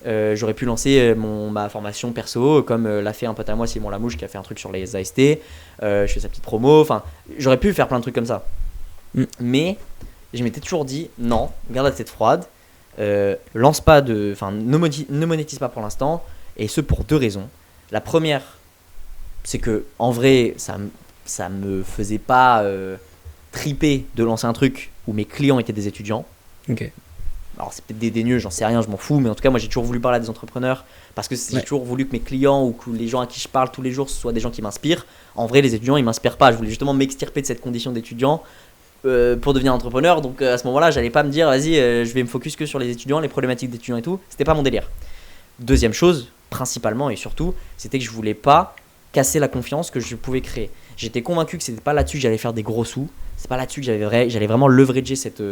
J'aurais pu lancer ma formation perso, comme l'a fait un pote à moi, Simon Lamouche, qui a fait un truc sur les AST. Je fais sa petite promo. Enfin, j'aurais pu faire plein de trucs comme ça. Mais je m'étais toujours dit, non, garde la tête froide. Lance pas ne monétise pas pour l'instant. Et ce pour 2 raisons. La première, c'est que en vrai, ça me faisait pas triper de lancer un truc où mes clients étaient des étudiants. Alors c'est peut-être dédaigneux, j'en sais rien, je m'en fous, mais en tout cas moi j'ai toujours voulu parler à des entrepreneurs parce que j'ai toujours voulu que mes clients ou que les gens à qui je parle tous les jours ce soient des gens qui m'inspirent. En vrai, les étudiants ils m'inspirent pas, je voulais justement m'extirper de cette condition d'étudiant pour devenir entrepreneur. Donc à ce moment-là, j'allais pas me dire vas-y, je vais me focus que sur les étudiants, les problématiques d'étudiants et tout. C'était pas mon délire. Deuxième chose, principalement et surtout, c'était que je voulais pas casser la confiance que je pouvais créer. J'étais convaincu que c'était pas là-dessus que j'allais faire des gros sous. C'est pas là-dessus que j'allais vraiment leverager cette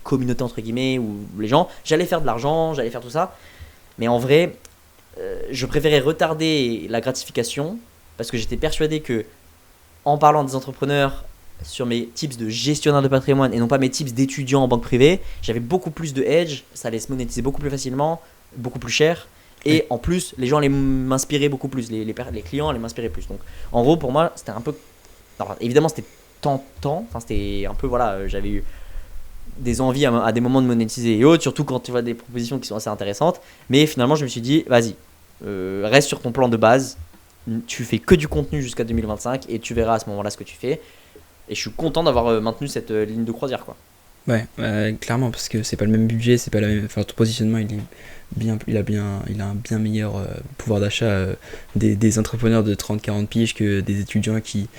communauté entre guillemets où les gens, j'allais faire de l'argent, j'allais faire tout ça. Mais en vrai, je préférais retarder la gratification parce que j'étais persuadé que en parlant des entrepreneurs sur mes tips de gestionnaire de patrimoine et non pas mes tips d'étudiant en banque privée, j'avais beaucoup plus de edge, ça allait se monétiser beaucoup plus facilement, beaucoup plus cher. Et en plus, les gens allaient m'inspirer beaucoup plus, les clients allaient m'inspirer plus. Donc en gros, pour moi, c'était un peu... Alors, évidemment, c'était tentant, enfin, c'était un peu, voilà, j'avais eu des envies à des moments de monétiser et autres, surtout quand tu vois des propositions qui sont assez intéressantes. Mais finalement, je me suis dit, vas-y, reste sur ton plan de base, tu fais que du contenu jusqu'à 2025 et tu verras à ce moment-là ce que tu fais. Et je suis content d'avoir maintenu cette ligne de croisière, quoi. Ouais, clairement, parce que c'est pas le même budget, c'est pas la même. Enfin, ton positionnement, il a un bien meilleur pouvoir d'achat des entrepreneurs de 30-40 piges que des étudiants qui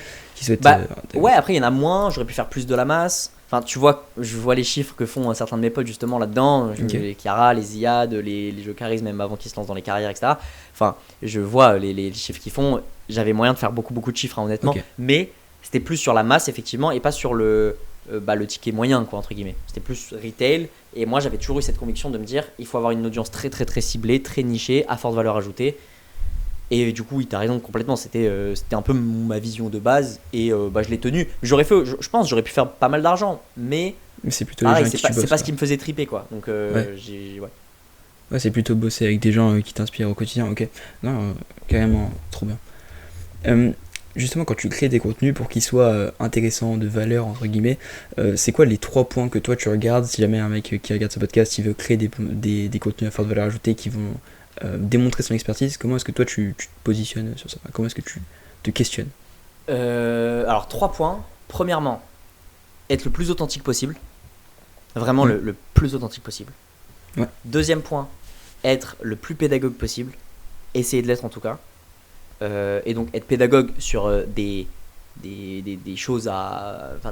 souhaitent. Ouais, après il y en a moins, j'aurais pu faire plus de la masse. Enfin, tu vois, je vois les chiffres que font certains de mes potes justement là-dedans, les Chiara, les Iad, les Jocaris, même avant qu'ils se lancent dans les carrières, etc. Enfin, je vois les chiffres qu'ils font. J'avais moyen de faire beaucoup de chiffres, hein, honnêtement, mais c'était plus sur la masse effectivement et pas sur le ticket moyen, quoi, entre guillemets. C'était plus retail. Et moi, j'avais toujours eu cette conviction de me dire il faut avoir une audience très très très ciblée, très nichée, à forte valeur ajoutée. Et du coup, oui, t'as raison complètement. C'était un peu ma vision de base et je l'ai tenue. Je pense j'aurais pu faire pas mal d'argent, mais c'est plutôt les gens qui c'est pas ce qui me faisait triper, quoi. Donc ouais, c'est plutôt bosser avec des gens qui t'inspirent au quotidien. Ok, non, carrément, trop bien. Justement, quand tu crées des contenus pour qu'ils soient intéressants, de valeur, entre guillemets, c'est quoi les 3 points que toi tu regardes si jamais un mec qui regarde ce podcast, il veut créer des contenus à forte valeur ajoutée qui vont démontrer son expertise? Comment est-ce que toi tu te positionnes sur ça? Comment est-ce que tu te questionnes? Alors 3 points. Premièrement, être le plus authentique possible. Vraiment le plus authentique possible. Ouais. Deuxième point, être le plus pédagogue possible. Essayer de l'être en tout cas. Et donc être pédagogue sur des choses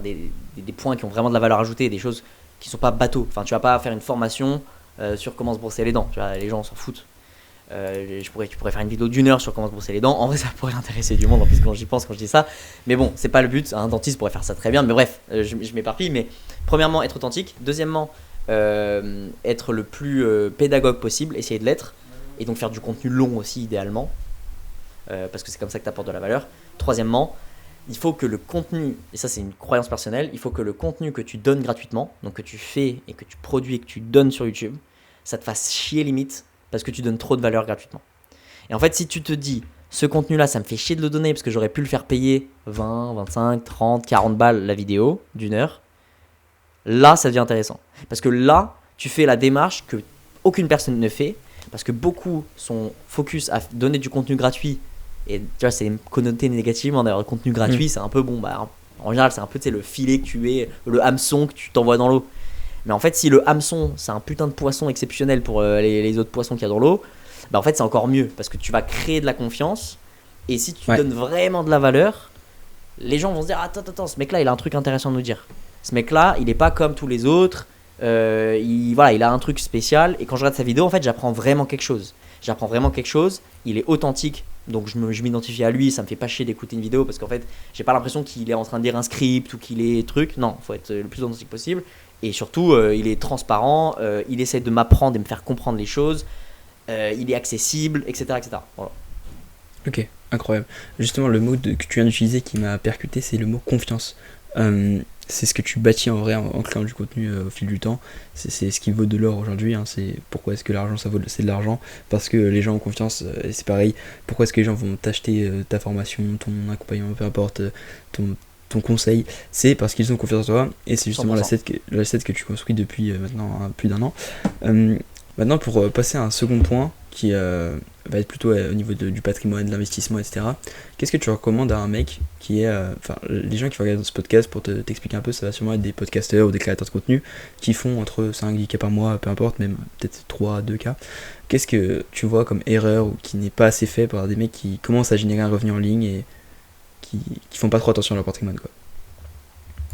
des points qui ont vraiment de la valeur ajoutée, des choses qui sont pas bateaux. Enfin, tu vas pas faire une formation sur comment se brosser les dents. Tu vois, les gens s'en foutent. Tu pourrais faire une vidéo d'1 heure sur comment se brosser les dents. En vrai, ça pourrait intéresser du monde en plus quand j'y pense, quand je dis ça. Mais bon, c'est pas le but. Un dentiste pourrait faire ça très bien. Mais bref, je m'éparpille. Mais premièrement, être authentique. Deuxièmement, être le plus pédagogue possible. Essayer de l'être. et donc faire du contenu long aussi idéalement, parce que c'est comme ça que tu apportes de la valeur. Troisièmement, il faut que le contenu, et ça c'est une croyance personnelle, il faut que le contenu que tu donnes gratuitement, donc que tu fais et que tu produis et que tu donnes sur YouTube, ça te fasse chier limite parce que tu donnes trop de valeur gratuitement. Et en fait, si tu te dis, ce contenu-là, ça me fait chier de le donner parce que j'aurais pu le faire payer 20, 25, 30, 40 balles la vidéo d'une heure, là, ça devient intéressant. Parce que là, tu fais la démarche que aucune personne ne fait, parce que beaucoup sont focus à donner du contenu gratuit. Et tu vois, c'est connoté négativement d'ailleurs. Le contenu gratuit, c'est un peu bon. Bah, en général, c'est un peu le filet que tu es, le hameçon que tu t'envoies dans l'eau. Mais en fait, si le hameçon, c'est un putain de poisson exceptionnel pour les autres poissons qu'il y a dans l'eau, bah en fait, c'est encore mieux parce que tu vas créer de la confiance. Et si tu donnes vraiment de la valeur, les gens vont se dire attends, ce mec-là, il a un truc intéressant à nous dire. Ce mec-là, il est pas comme tous les autres. Il a un truc spécial. Et quand je regarde sa vidéo, en fait, j'apprends vraiment quelque chose. Il est authentique. Donc je m'identifie à lui, ça me fait pas chier d'écouter une vidéo parce qu'en fait j'ai pas l'impression qu'il est en train de lire un script ou qu'il est truc, non, faut être le plus authentique possible et surtout il est transparent, il essaie de m'apprendre et me faire comprendre les choses, il est accessible, etc. Voilà. Ok, incroyable. Justement le mot que tu viens d'utiliser qui m'a percuté, c'est le mot confiance. C'est ce que tu bâtis en vrai en créant du contenu au fil du temps. C'est ce qui vaut de l'or aujourd'hui, hein. C'est pourquoi est-ce que l'argent c'est de l'argent, parce que les gens ont confiance, et c'est pareil. Pourquoi est-ce que les gens vont t'acheter ta formation, ton accompagnement, peu importe, ton conseil, c'est parce qu'ils ont confiance en toi, et c'est justement l'asset que tu construis depuis maintenant plus d'un an. Maintenant, pour passer à un second point qui va être plutôt au niveau du patrimoine, de l'investissement, etc. Qu'est-ce que tu recommandes à un mec qui est... les gens qui vont regarder ce podcast, pour t'expliquer un peu, ça va sûrement être des podcasteurs ou des créateurs de contenu qui font entre 5 10K par mois, peu importe, même peut-être 3 2K. Qu'est-ce que tu vois comme erreur ou qui n'est pas assez fait par des mecs qui commencent à générer un revenu en ligne et qui font pas trop attention à leur patrimoine, quoi?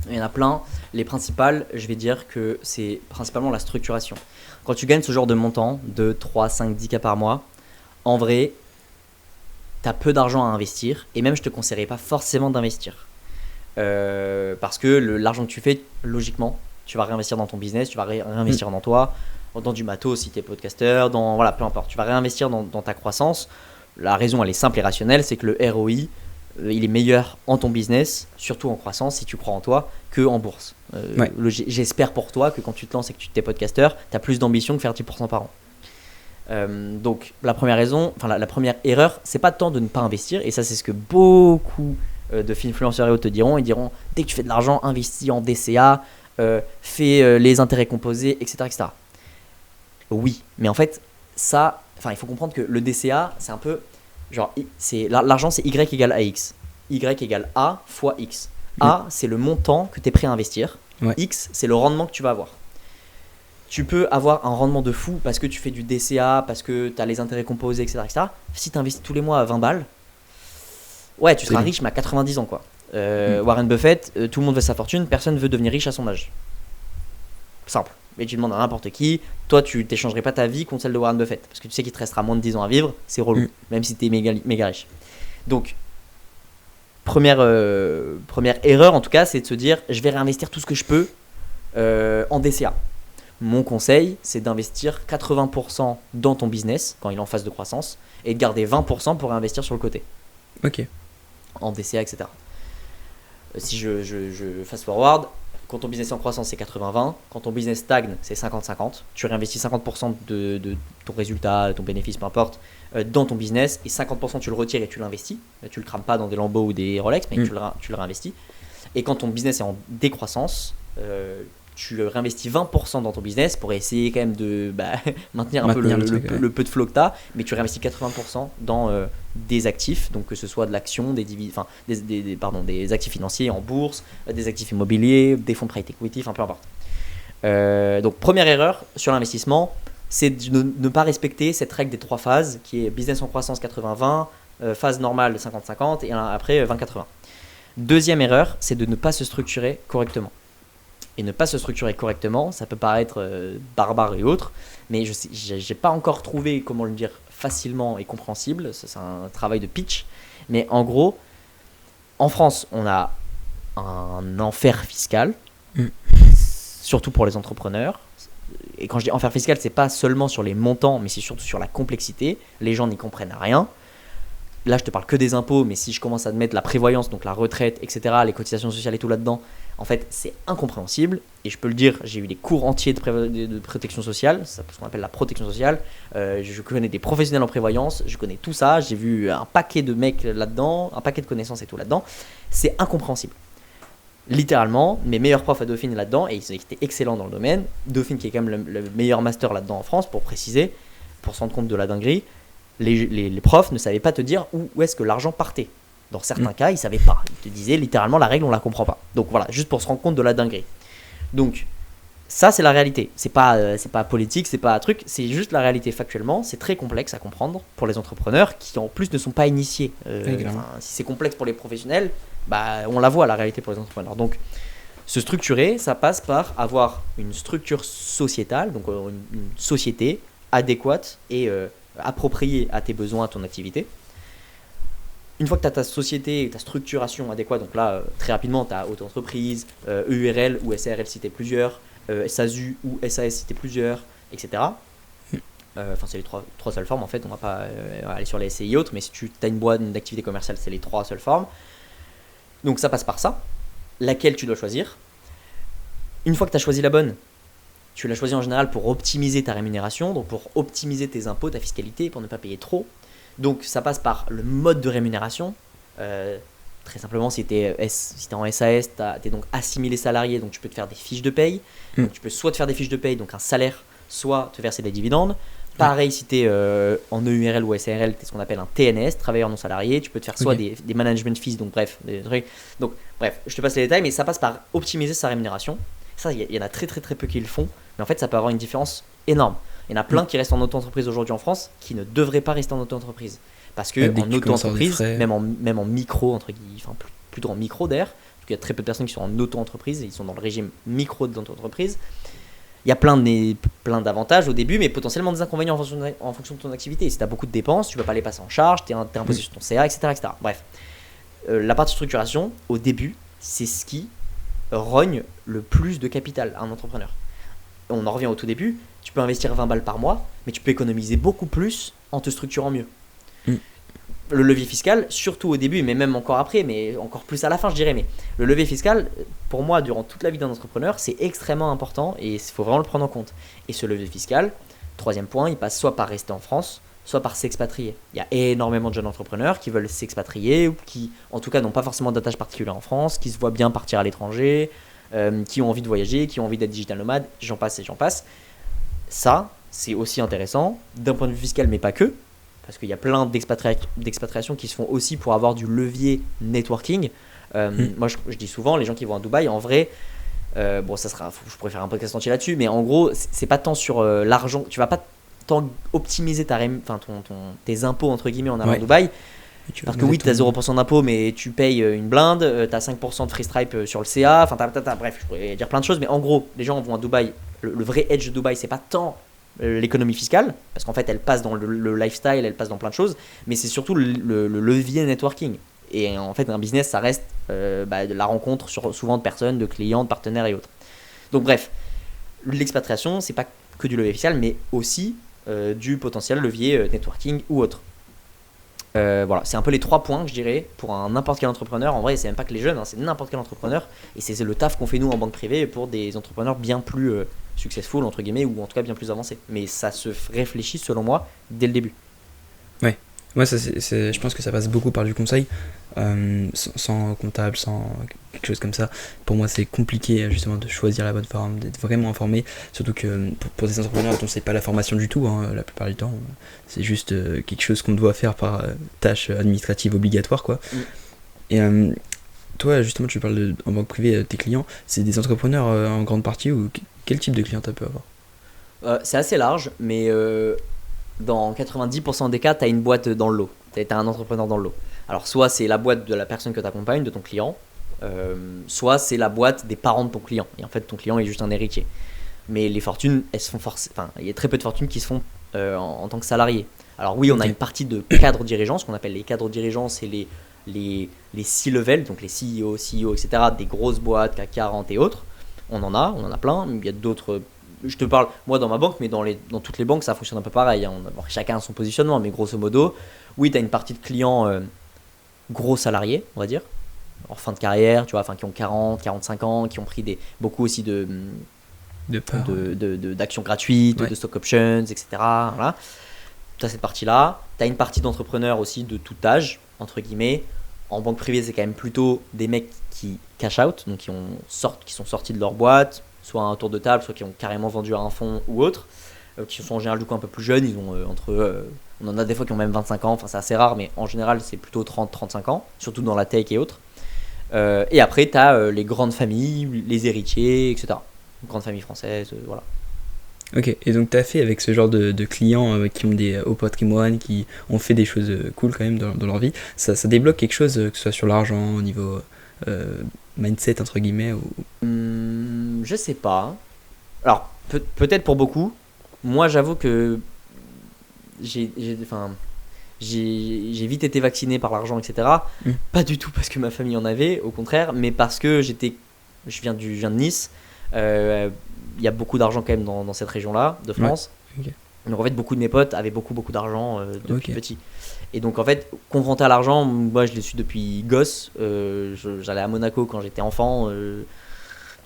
Il y en a plein. Les principales, je vais dire que c'est principalement la structuration. Quand tu gagnes ce genre de montant, de 3, 5, 10K par mois, en vrai, tu as peu d'argent à investir. Et même, je ne te conseillerais pas forcément d'investir. Parce que l'argent que tu fais, logiquement, tu vas réinvestir dans ton business, tu vas réinvestir dans toi, dans du matos si tu es podcasteur, voilà, peu importe. Tu vas réinvestir dans ta croissance. La raison, elle est simple et rationnelle, c'est que le ROI, il est meilleur en ton business, surtout en croissance, si tu crois en toi, qu'en bourse. J'espère pour toi que quand tu te lances et que tu es podcasteur, tu as plus d'ambition que faire 10% par an. Donc la première erreur, c'est pas tant de ne pas investir, et ça c'est ce que beaucoup de influenceurs te diront. Ils diront, dès que tu fais de l'argent, investis en DCA, fais les intérêts composés, etc. Oui, mais en fait, il faut comprendre que le DCA, c'est un peu... Genre, l'argent c'est Y égale AX. Y égale A fois X. A, c'est le montant que tu es prêt à investir. X, c'est le rendement que tu vas avoir. Tu peux avoir un rendement de fou parce que tu fais du DCA, parce que tu as les intérêts composés, etc. Si tu investis tous les mois à 20 balles, ouais, tu seras riche, mais à 90 ans, quoi. Warren Buffett, tout le monde veut sa fortune, personne ne veut devenir riche à son âge. Simple. Mais tu demandes à n'importe qui, toi tu t'échangerais pas ta vie contre celle de Warren Buffett parce que tu sais qu'il te restera moins de 10 ans à vivre, c'est relou, même si tu es méga riche. Donc première erreur en tout cas, c'est de se dire je vais réinvestir tout ce que je peux en DCA. Mon conseil, c'est d'investir 80% dans ton business quand il est en phase de croissance et de garder 20% pour réinvestir sur le côté. Ok. En DCA, etc. Si je fast forward, quand ton business est en croissance, c'est 80-20. Quand ton business stagne, c'est 50-50. Tu réinvestis 50% de ton résultat, ton bénéfice, peu importe, dans ton business. Et 50%, tu le retires et tu l'investis. Tu ne le crames pas dans des Lambo ou des Rolex, mais tu le réinvestis. Et quand ton business est en décroissance, tu réinvestis 20% dans ton business pour essayer quand même de maintenir un peu le peu de flow que tu as. Mais tu réinvestis 80% dans des actifs, donc que ce soit de l'action, des actifs financiers en bourse, des actifs immobiliers, des fonds private equity, peu importe. Donc première erreur sur l'investissement, c'est de ne pas respecter cette règle des 3 phases qui est business en croissance 80-20, phase normale 50-50 et après 20-80. Deuxième erreur, c'est de ne pas se structurer correctement. Et ne pas se structurer correctement, ça peut paraître barbare et autres, mais j'ai pas encore trouvé comment le dire facilement et compréhensible. Ça, c'est un travail de pitch. Mais en gros, en France, on a un enfer fiscal, surtout pour les entrepreneurs. et quand je dis enfer fiscal, c'est pas seulement sur les montants, mais c'est surtout sur la complexité. Les gens n'y comprennent rien. Là, je te parle que des impôts, mais si je commence à te mettre la prévoyance, donc la retraite, etc., les cotisations sociales et tout là-dedans, en fait, c'est incompréhensible. Et je peux le dire, j'ai eu des cours entiers de protection sociale, c'est ce qu'on appelle la protection sociale. Je connais des professionnels en prévoyance, je connais tout ça. J'ai vu un paquet de mecs là-dedans, un paquet de connaissances et tout là-dedans. C'est incompréhensible. Littéralement, mes meilleurs profs à Dauphine là-dedans, et ils étaient excellents dans le domaine. Dauphine qui est quand même le meilleur master là-dedans en France, pour préciser, pour se rendre compte de la dinguerie. Les profs ne savaient pas te dire où est-ce que l'argent partait. Dans certains cas, ils ne savaient pas. Ils te disaient littéralement la règle, on ne la comprend pas. Donc voilà, juste pour se rendre compte de la dinguerie. Donc ça, c'est la réalité. C'est pas politique, c'est pas un truc, c'est juste la réalité factuellement. C'est très complexe à comprendre pour les entrepreneurs qui en plus ne sont pas initiés. Si c'est complexe pour les professionnels, on la voit la réalité pour les entrepreneurs. Donc se structurer, ça passe par avoir une structure sociétale, donc une société adéquate et appropriée à tes besoins, à ton activité. Une fois que tu as ta société, ta structuration adéquate, donc là, très rapidement, tu as auto-entreprise, EURL ou SARL si tu es plusieurs, SASU ou SAS si tu es plusieurs, etc. C'est les trois seules formes en fait, on va pas aller sur les SCI et autres, mais si tu as une boîte, une activité commerciale, c'est les 3 seules formes. Donc ça passe par ça, laquelle tu dois choisir. Une fois que tu as choisi la bonne, tu l'as choisi en général pour optimiser ta rémunération, donc pour optimiser tes impôts, ta fiscalité, pour ne pas payer trop. Donc ça passe par le mode de rémunération. Très simplement, si tu es en SAS, tu es donc assimilé salarié, donc tu peux te faire des fiches de paye. Donc tu peux soit te faire des fiches de paye, donc un salaire, soit te verser des dividendes. Pareil, si tu es en EURL ou SARL, tu es ce qu'on appelle un TNS, travailleur non salarié. Tu peux te faire soit des management fees, donc bref, des trucs. Donc bref, je te passe les détails, mais ça passe par optimiser sa rémunération. Ça, il y en a très très très peu qui le font, mais en fait, ça peut avoir une différence énorme. Il y en a plein qui restent en auto-entreprise aujourd'hui en France qui ne devraient pas rester en auto-entreprise. Parce que en auto-entreprise, même en micro, entre guillemets, enfin plutôt en micro d'ailleurs, parce qu'il y a très peu de personnes qui sont en auto-entreprise, ils sont dans le régime micro de l'auto-entreprise. Il y a plein d'avantages au début, mais potentiellement des inconvénients en fonction de ton activité. Si tu as beaucoup de dépenses, tu ne vas pas les passer en charge, tu es imposé sur ton CA, etc. Bref, la partie structuration, au début, c'est ce qui rogne le plus de capital à un entrepreneur. On en revient au tout début, tu peux investir 20 balles par mois, mais tu peux économiser beaucoup plus en te structurant mieux. Le levier fiscal, surtout au début, mais même encore après, mais encore plus à la fin, je dirais. Mais le levier fiscal, pour moi, durant toute la vie d'un entrepreneur, c'est extrêmement important et il faut vraiment le prendre en compte. Et ce levier fiscal, troisième point, il passe soit par rester en France, soit par s'expatrier. Il y a énormément de jeunes entrepreneurs qui veulent s'expatrier ou qui, en tout cas, n'ont pas forcément d'attache particulière en France, qui se voient bien partir à l'étranger, qui ont envie de voyager, qui ont envie d'être digital nomade, j'en passe et j'en passe. Ça, c'est aussi intéressant d'un point de vue fiscal, mais pas que. Parce qu'il y a plein d'expatriations qui se font aussi pour avoir du levier networking. Moi, je dis souvent, les gens qui vont à Dubaï, en vrai, je pourrais faire un podcast entier là-dessus, mais en gros, c'est pas tant sur l'argent. Tu vas pas tant optimiser tes impôts, entre guillemets, en allant à Dubaï. Parce que oui, tu as 0% d'impôts, mais tu payes une blinde, tu as 5% de free stripe sur le CA, bref, je pourrais dire plein de choses, mais en gros, les gens vont à Dubaï. Le vrai edge de Dubaï, c'est pas tant l'économie fiscale, parce qu'en fait elle passe dans le lifestyle, elle passe dans plein de choses, mais c'est surtout le levier networking. Et en fait un business, ça reste de la rencontre souvent de personnes, de clients, de partenaires et autres. Donc bref, l'expatriation, c'est pas que du levier fiscal, mais aussi du potentiel levier networking ou autre. Voilà, c'est un peu les 3 points que je dirais pour n'importe quel entrepreneur. En vrai, c'est même pas que les jeunes, c'est n'importe quel entrepreneur, et c'est le taf qu'on fait nous en banque privée pour des entrepreneurs bien plus successful entre guillemets, ou en tout cas bien plus avancés. Mais ça se réfléchit selon moi dès le début. Ouais, moi je pense que ça passe beaucoup par du conseil, sans comptable, sans quelque chose comme ça. Pour moi, c'est compliqué justement de choisir la bonne forme, d'être vraiment informé, surtout que pour des entrepreneurs dont c'est pas la formation du tout, la plupart du temps, c'est juste quelque chose qu'on doit faire par tâche administrative obligatoire, quoi. Et toi, justement, tu parles en banque privée, tes clients, c'est des entrepreneurs en grande partie, ou quel type de client tu peux avoir? C'est assez large, mais dans 90% des cas, tu as une boîte dans le lot. Tu as un entrepreneur dans le lot. Alors, soit c'est la boîte de la personne que tu accompagnes, de ton client, soit c'est la boîte des parents de ton client. Et en fait, ton client est juste un héritier. Mais les fortunes, elles se font il y a très peu de fortunes qui se font en tant que salariés. Alors oui, on a une partie de cadres dirigeants, ce qu'on appelle les cadres dirigeants, c'est les C-level, donc les CEO, etc., des grosses boîtes, CAC 40 et autres. On en a plein, mais il y a d'autres je te parle, moi dans ma banque, mais dans toutes les banques, ça fonctionne un peu pareil. Hein. Chacun a son positionnement, mais grosso modo, oui, tu as une partie de clients gros salariés, on va dire, en fin de carrière, tu vois, enfin, qui ont 40, 45 ans, qui ont pris beaucoup aussi d'actions gratuites, de stock options, etc. Voilà. Tu as cette partie-là. Tu as une partie d'entrepreneurs aussi de tout âge, entre guillemets. En banque privée, c'est quand même plutôt des mecs qui cash out, donc qui sont sortis de leur boîte, soit à un tour de table, soit qui ont carrément vendu à un fonds ou autre, qui sont en général du coup un peu plus jeunes. Ils ont on en a des fois qui ont même 25 ans, enfin c'est assez rare, mais en général c'est plutôt 30-35 ans, surtout dans la tech et autres. Et après, tu as les grandes familles, les héritiers, etc. Grandes familles françaises, voilà. Ok, et donc tu as fait avec ce genre de clients qui ont des hauts patrimoine, qui ont fait des choses cool quand même dans leur vie, ça débloque quelque chose, que ce soit sur l'argent, au niveau mindset entre guillemets ou... Je sais pas. Alors, peut-être pour beaucoup. Moi, j'avoue que j'ai vite été vacciné par l'argent, etc. Pas du tout parce que ma famille en avait, au contraire, mais parce que je viens de Nice. Il y a beaucoup d'argent quand même dans cette région-là de France. Ouais. Okay. Donc en fait, beaucoup de mes potes avaient beaucoup d'argent depuis petit. Et donc en fait, confronté à l'argent, moi je l'ai su depuis gosse. J'allais à Monaco quand j'étais enfant.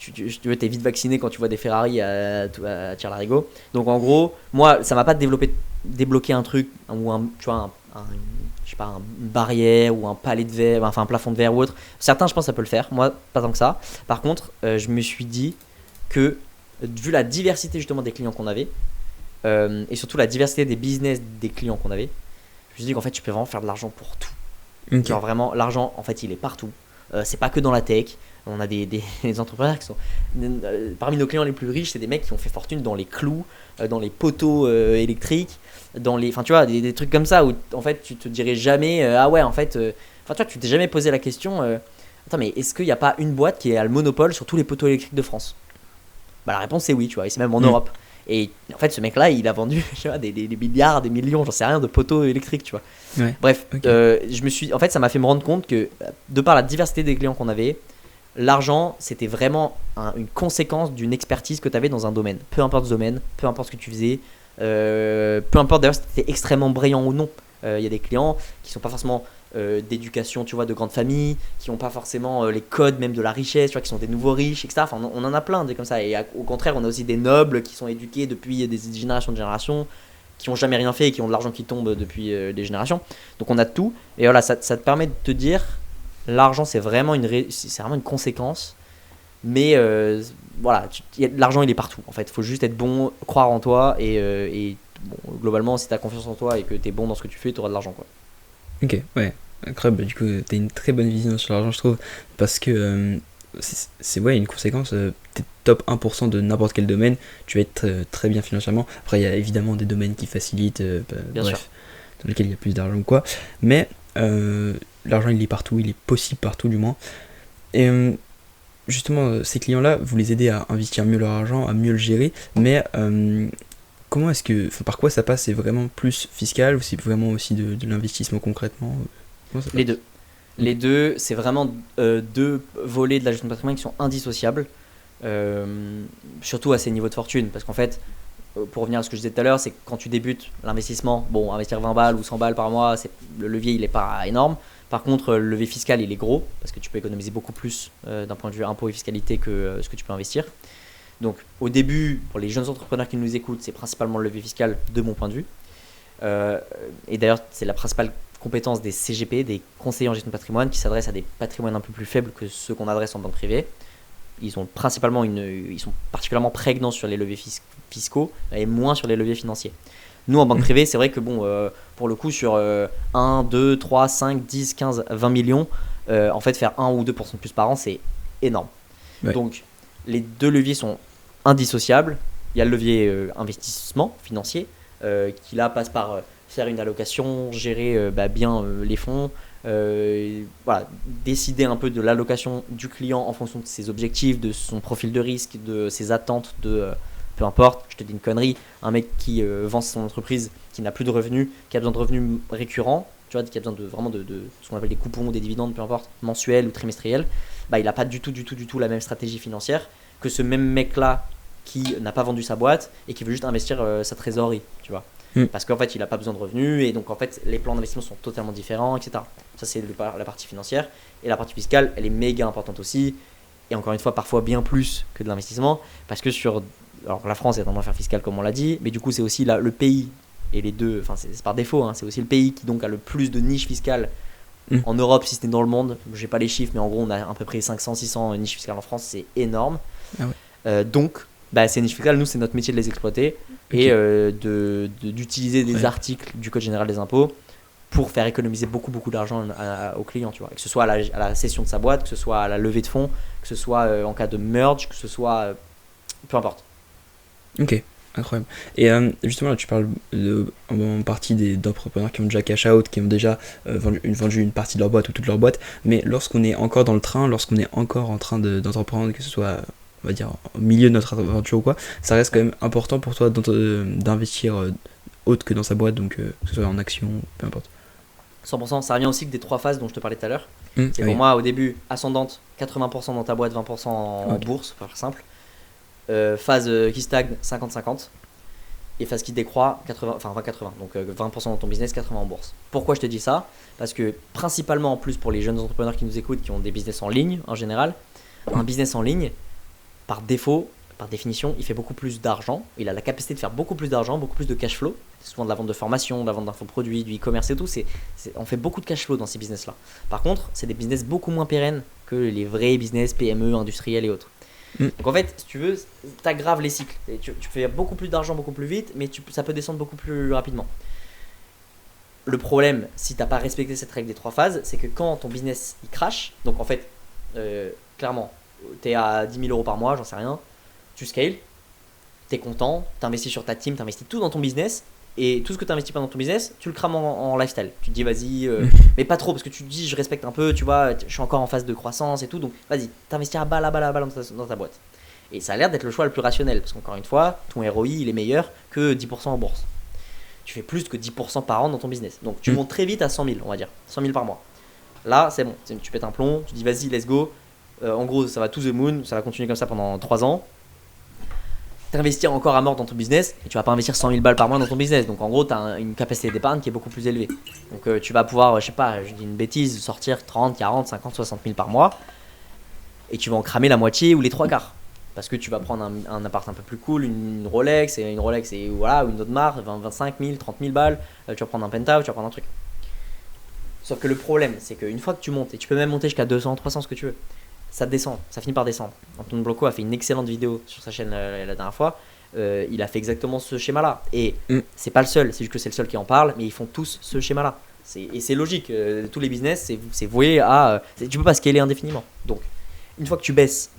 T'es vite vacciné quand tu vois des Ferrari à Tire-Larigot. Donc en gros, moi, ça m'a pas débloqué un truc, ou tu vois, je sais pas, une barrière ou un palais de verre, enfin un plafond de verre ou autre. Certains, je pense, ça peut le faire. Moi, pas tant que ça. Par contre, je me suis dit que, vu la diversité justement des clients qu'on avait, et surtout la diversité des business des clients qu'on avait, je me suis dit qu'en fait, tu peux vraiment faire de l'argent pour tout. Okay. Genre vraiment, l'argent, en fait, il est partout. C'est pas que dans la tech. On a des entrepreneurs qui sont parmi nos clients les plus riches, c'est des mecs qui ont fait fortune dans les clous, dans les poteaux électriques, enfin tu vois, des trucs comme ça où en fait tu te dirais jamais ah ouais en fait, enfin tu vois, tu t'es jamais posé la question attends, mais est-ce qu'il n'y a pas une boîte qui a le monopole sur tous les poteaux électriques de France? Bah la réponse c'est oui, tu vois, et c'est même en Europe. Et en fait, ce mec-là, il a vendu je sais pas, des milliards, des millions, j'en sais rien, de poteaux électriques, tu vois. Ouais. Bref, en fait, ça m'a fait me rendre compte que, de par la diversité des clients qu'on avait, l'argent, c'était vraiment une conséquence d'une expertise que tu avais dans un domaine. Peu importe ce domaine, peu importe ce que tu faisais, peu importe d'ailleurs si tu étais extrêmement brillant ou non. Il y a des clients qui sont pas forcément d'éducation, tu vois, de grandes familles, qui n'ont pas forcément les codes même de la richesse, tu vois, qui sont des nouveaux riches, etc. Enfin, on en a plein des comme ça. Et au contraire, on a aussi des nobles qui sont éduqués depuis des générations, qui n'ont jamais rien fait et qui ont de l'argent qui tombe depuis des générations. Donc on a tout. Et voilà, ça te permet de te dire, l'argent c'est vraiment une conséquence. Mais voilà, l'argent il est partout. En fait, il faut juste être bon, croire en toi et bon, globalement, si tu as confiance en toi et que tu es bon dans ce que tu fais, tu auras de l'argent, quoi. Ok, ouais, incroyable. Du coup, t'as une très bonne vision sur l'argent, je trouve, parce que c'est une conséquence. T'es top 1% de n'importe quel domaine, tu vas être très bien financièrement. Après, il y a évidemment des domaines qui facilitent, Bien sûr, dans lesquels il y a plus d'argent ou quoi. Mais l'argent, il est partout, il est possible partout, du moins. Et justement, ces clients-là, vous les aidez à investir mieux leur argent, à mieux le gérer, mais comment est-ce que, par quoi ça passe? C'est vraiment plus fiscal ou c'est vraiment aussi de l'investissement concrètement? Les deux. Les deux, c'est vraiment deux volets de la gestion de patrimoine qui sont indissociables, surtout à ces niveaux de fortune. Parce qu'en fait, pour revenir à ce que je disais tout à l'heure, c'est que quand tu débutes l'investissement, bon, investir 20 balles ou 100 balles par mois, le levier il n'est pas énorme. Par contre, le levier fiscal il est gros parce que tu peux économiser beaucoup plus d'un point de vue impôt et fiscalité que ce que tu peux investir. Donc au début, pour les jeunes entrepreneurs qui nous écoutent, c'est principalement le levier fiscal de mon point de vue. Et d'ailleurs, c'est la principale compétence des CGP, des conseillers en gestion de patrimoine, qui s'adressent à des patrimoines un peu plus faibles que ceux qu'on adresse en banque privée. Ils sont particulièrement prégnants sur les leviers fiscaux et moins sur les leviers financiers. Nous, en banque privée, c'est vrai que bon, pour le coup, sur 1, 2, 3, 5, 10, 15, 20 millions, en fait, faire 1 ou 2% de plus par an, c'est énorme. Ouais. Donc, les deux leviers sont indissociables. Il y a le levier investissement financier qui là passe par faire une allocation, gérer bien les fonds, voilà, décider un peu de l'allocation du client en fonction de ses objectifs, de son profil de risque, de ses attentes, peu importe, je te dis une connerie, un mec qui vend son entreprise, qui n'a plus de revenus, qui a besoin de revenus récurrents, tu vois, qui a besoin vraiment de ce qu'on appelle des coupons ou des dividendes, peu importe, mensuels ou trimestriels, il n'a pas du tout la même stratégie financière que ce même mec-là qui n'a pas vendu sa boîte et qui veut juste investir sa trésorerie, tu vois. Parce qu'en fait, il n'a pas besoin de revenus et donc en fait, les plans d'investissement sont totalement différents, etc. Ça, c'est la partie financière. Et la partie fiscale, elle est méga importante aussi. Et encore une fois, parfois bien plus que de l'investissement. Parce que alors la France est un enfer fiscal, comme on l'a dit, mais du coup, c'est aussi le pays, et les deux, enfin, c'est par défaut, hein, c'est aussi le pays qui donc a le plus de niches fiscales en Europe, si c'était dans le monde. J'ai pas les chiffres, mais en gros, on a à peu près 500-600 niches fiscales en France, c'est énorme. Ah ouais. Donc, ces niches fiscales, nous, c'est notre métier de les exploiter et d'utiliser des articles du Code général des impôts pour faire économiser beaucoup d'argent aux clients, tu vois. Que ce soit à la cession de sa boîte, que ce soit à la levée de fonds, que ce soit en cas de merge, que ce soit peu importe. Ok, incroyable. Et justement, là, tu parles en partie d'entrepreneurs qui ont déjà cash out, qui ont déjà vendu une partie de leur boîte ou toute leur boîte. Mais lorsqu'on est encore dans le train, lorsqu'on est encore en train d'entreprendre, que ce soit, on va dire, au milieu de notre aventure ou quoi, ça reste quand même important pour toi d'investir autre que dans sa boîte, donc que ce soit en action, peu importe. 100%, ça revient aussi que des 3 phases dont je te parlais tout à l'heure. C'est pour moi, au début, ascendante, 80% dans ta boîte, 20% en bourse, pour faire simple. Phase qui stagne, 50-50. Et phase qui décroît, 80, donc 20% dans ton business, 80% en bourse. Pourquoi je te dis ça ? Parce que principalement, en plus, pour les jeunes entrepreneurs qui nous écoutent, qui ont des business en ligne en général, un business en ligne, par défaut, par définition, il fait beaucoup plus d'argent. Il a la capacité de faire beaucoup plus d'argent, beaucoup plus de cash flow. C'est souvent de la vente de formation, de la vente d'infoproduits, du e-commerce et tout. On fait beaucoup de cash flow dans ces business-là. Par contre, c'est des business beaucoup moins pérennes que les vrais business PME, industriels et autres. Donc en fait, si tu veux, t'aggraves les cycles. Et tu fais beaucoup plus d'argent beaucoup plus vite, mais ça peut descendre beaucoup plus rapidement. Le problème, si t'as pas respecté cette règle des 3 phases, c'est que quand ton business il crash, donc en fait, clairement, t'es à 10 000 euros par mois, j'en sais rien, tu scales, t'es content, t'investis sur ta team, t'investis tout dans ton business, et tout ce que t'investis pas dans ton business, tu le crames en lifestyle. Tu te dis vas-y, mais pas trop, parce que tu te dis je respecte un peu, tu vois, je suis encore en phase de croissance et tout, donc vas-y, t'investis à balle dans ta boîte. Et ça a l'air d'être le choix le plus rationnel, parce qu'encore une fois, ton ROI il est meilleur que 10% en bourse. Tu fais plus que 10% par an dans ton business, donc tu montes très vite à 100 000, on va dire, 100 000 par mois. Là, c'est bon, tu pètes un plomb, tu dis vas-y, let's go. En gros, ça va to the moon, ça va continuer comme ça pendant 3 ans. T'investir encore à mort dans ton business et tu vas pas investir 100 000 balles par mois dans ton business. Donc en gros, tu as une capacité d'épargne qui est beaucoup plus élevée. Donc tu vas pouvoir, je sais pas, je dis une bêtise, sortir 30, 40, 50, 60 000 par mois et tu vas en cramer la moitié ou les 3/4. Parce que tu vas prendre un appart un peu plus cool, une Rolex, et voilà, ou une autre marque, 25 000, 30 000 balles, tu vas prendre un penthouse, tu vas prendre un truc. Sauf que le problème, c'est qu'une fois que tu montes, et tu peux même monter jusqu'à 200, 300, ce que tu veux, ça descend, ça finit par descendre. Antoine Bloco a fait une excellente vidéo sur sa chaîne la dernière fois. Il a fait exactement ce schéma-là. Et c'est pas le seul, c'est juste que c'est le seul qui en parle, mais ils font tous ce schéma-là. Et c'est logique. Tous les business, c'est voué à. Tu peux pas scaler indéfiniment. Donc, une fois que tu baisses,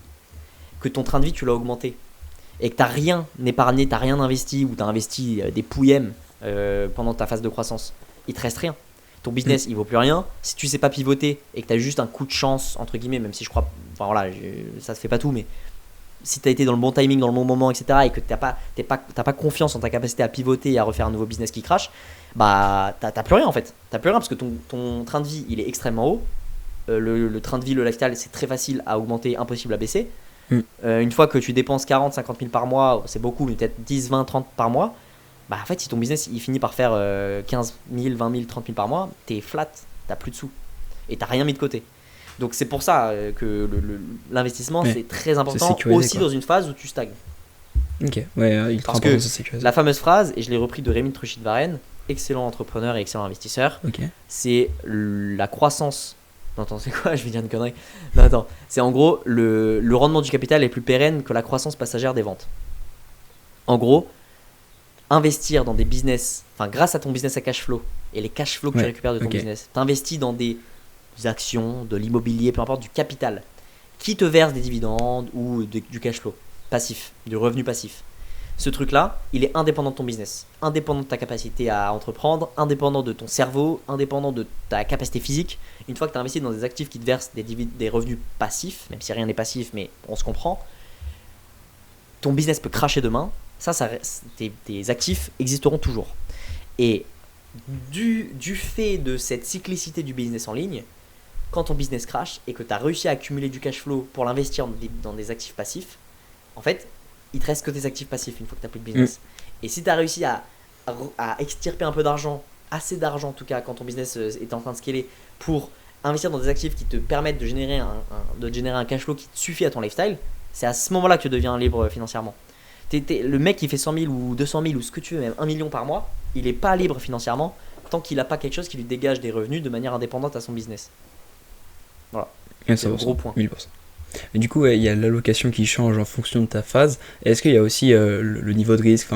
que ton train de vie, tu l'as augmenté, et que t'as rien épargné, t'as rien investi, ou t'as investi des pouillèmes pendant ta phase de croissance, il te reste rien. Ton business il vaut plus rien. Si tu sais pas pivoter et que tu as juste un coup de chance, entre guillemets, même si je crois, enfin voilà, ça se fait pas tout, mais si tu as été dans le bon timing, dans le bon moment, etc., et que t'as pas confiance en ta capacité à pivoter et à refaire un nouveau business qui crash, bah t'as plus rien en fait. T'as plus rien parce que ton train de vie il est extrêmement haut. Le train de vie, le lifestyle, c'est très facile à augmenter, impossible à baisser. Une fois que tu dépenses 40, 50 000 par mois, c'est beaucoup, mais peut-être 10, 20, 30 par mois. Bah en fait, si ton business il finit par faire 15 000, 20 000, 30 000 par mois, t'es flat, t'as plus de sous et t'as rien mis de côté. Donc c'est pour ça que l'investissement c'est très important aussi dans une phase où tu stagnes. Ok, ouais, parce que la fameuse phrase, et je l'ai repris de Rémi Truchit-Varenne, excellent entrepreneur et excellent investisseur, c'est la croissance. Non, attends, c'est quoi ? Je vais dire une connerie. Non, attends, c'est en gros le rendement du capital est plus pérenne que la croissance passagère des ventes. En gros, investir dans des business, enfin grâce à ton business à cash flow et les cash flows que tu récupères de ton business, t'investis dans des actions, de l'immobilier, peu importe, du capital qui te verse des dividendes ou du cash flow passif, du revenu passif. Ce truc-là, il est indépendant de ton business, indépendant de ta capacité à entreprendre, indépendant de ton cerveau, indépendant de ta capacité physique. Une fois que tu as investi dans des actifs qui te versent des revenus passifs, même si rien n'est passif, mais on se comprend, ton business peut crasher demain. Tes actifs existeront toujours. Et du fait de cette cyclicité du business en ligne, quand ton business crash et que tu as réussi à accumuler du cash flow pour l'investir dans des actifs passifs, en fait, il te reste que tes actifs passifs une fois que tu n'as plus de business. Et si tu as réussi à extirper un peu d'argent, assez d'argent en tout cas, quand ton business est en train de scaler, pour investir dans des actifs qui te permettent de générer un cash flow qui te suffit à ton lifestyle, c'est à ce moment-là que tu deviens libre financièrement. Le mec qui fait 100 000 ou 200 000 ou ce que tu veux, même 1 million par mois, il n'est pas libre financièrement tant qu'il n'a pas quelque chose qui lui dégage des revenus de manière indépendante à son business. Voilà. C'est le gros point. 1000%. Mais du coup, il y a l'allocation qui change en fonction de ta phase. Est-ce qu'il y a aussi le niveau de risque,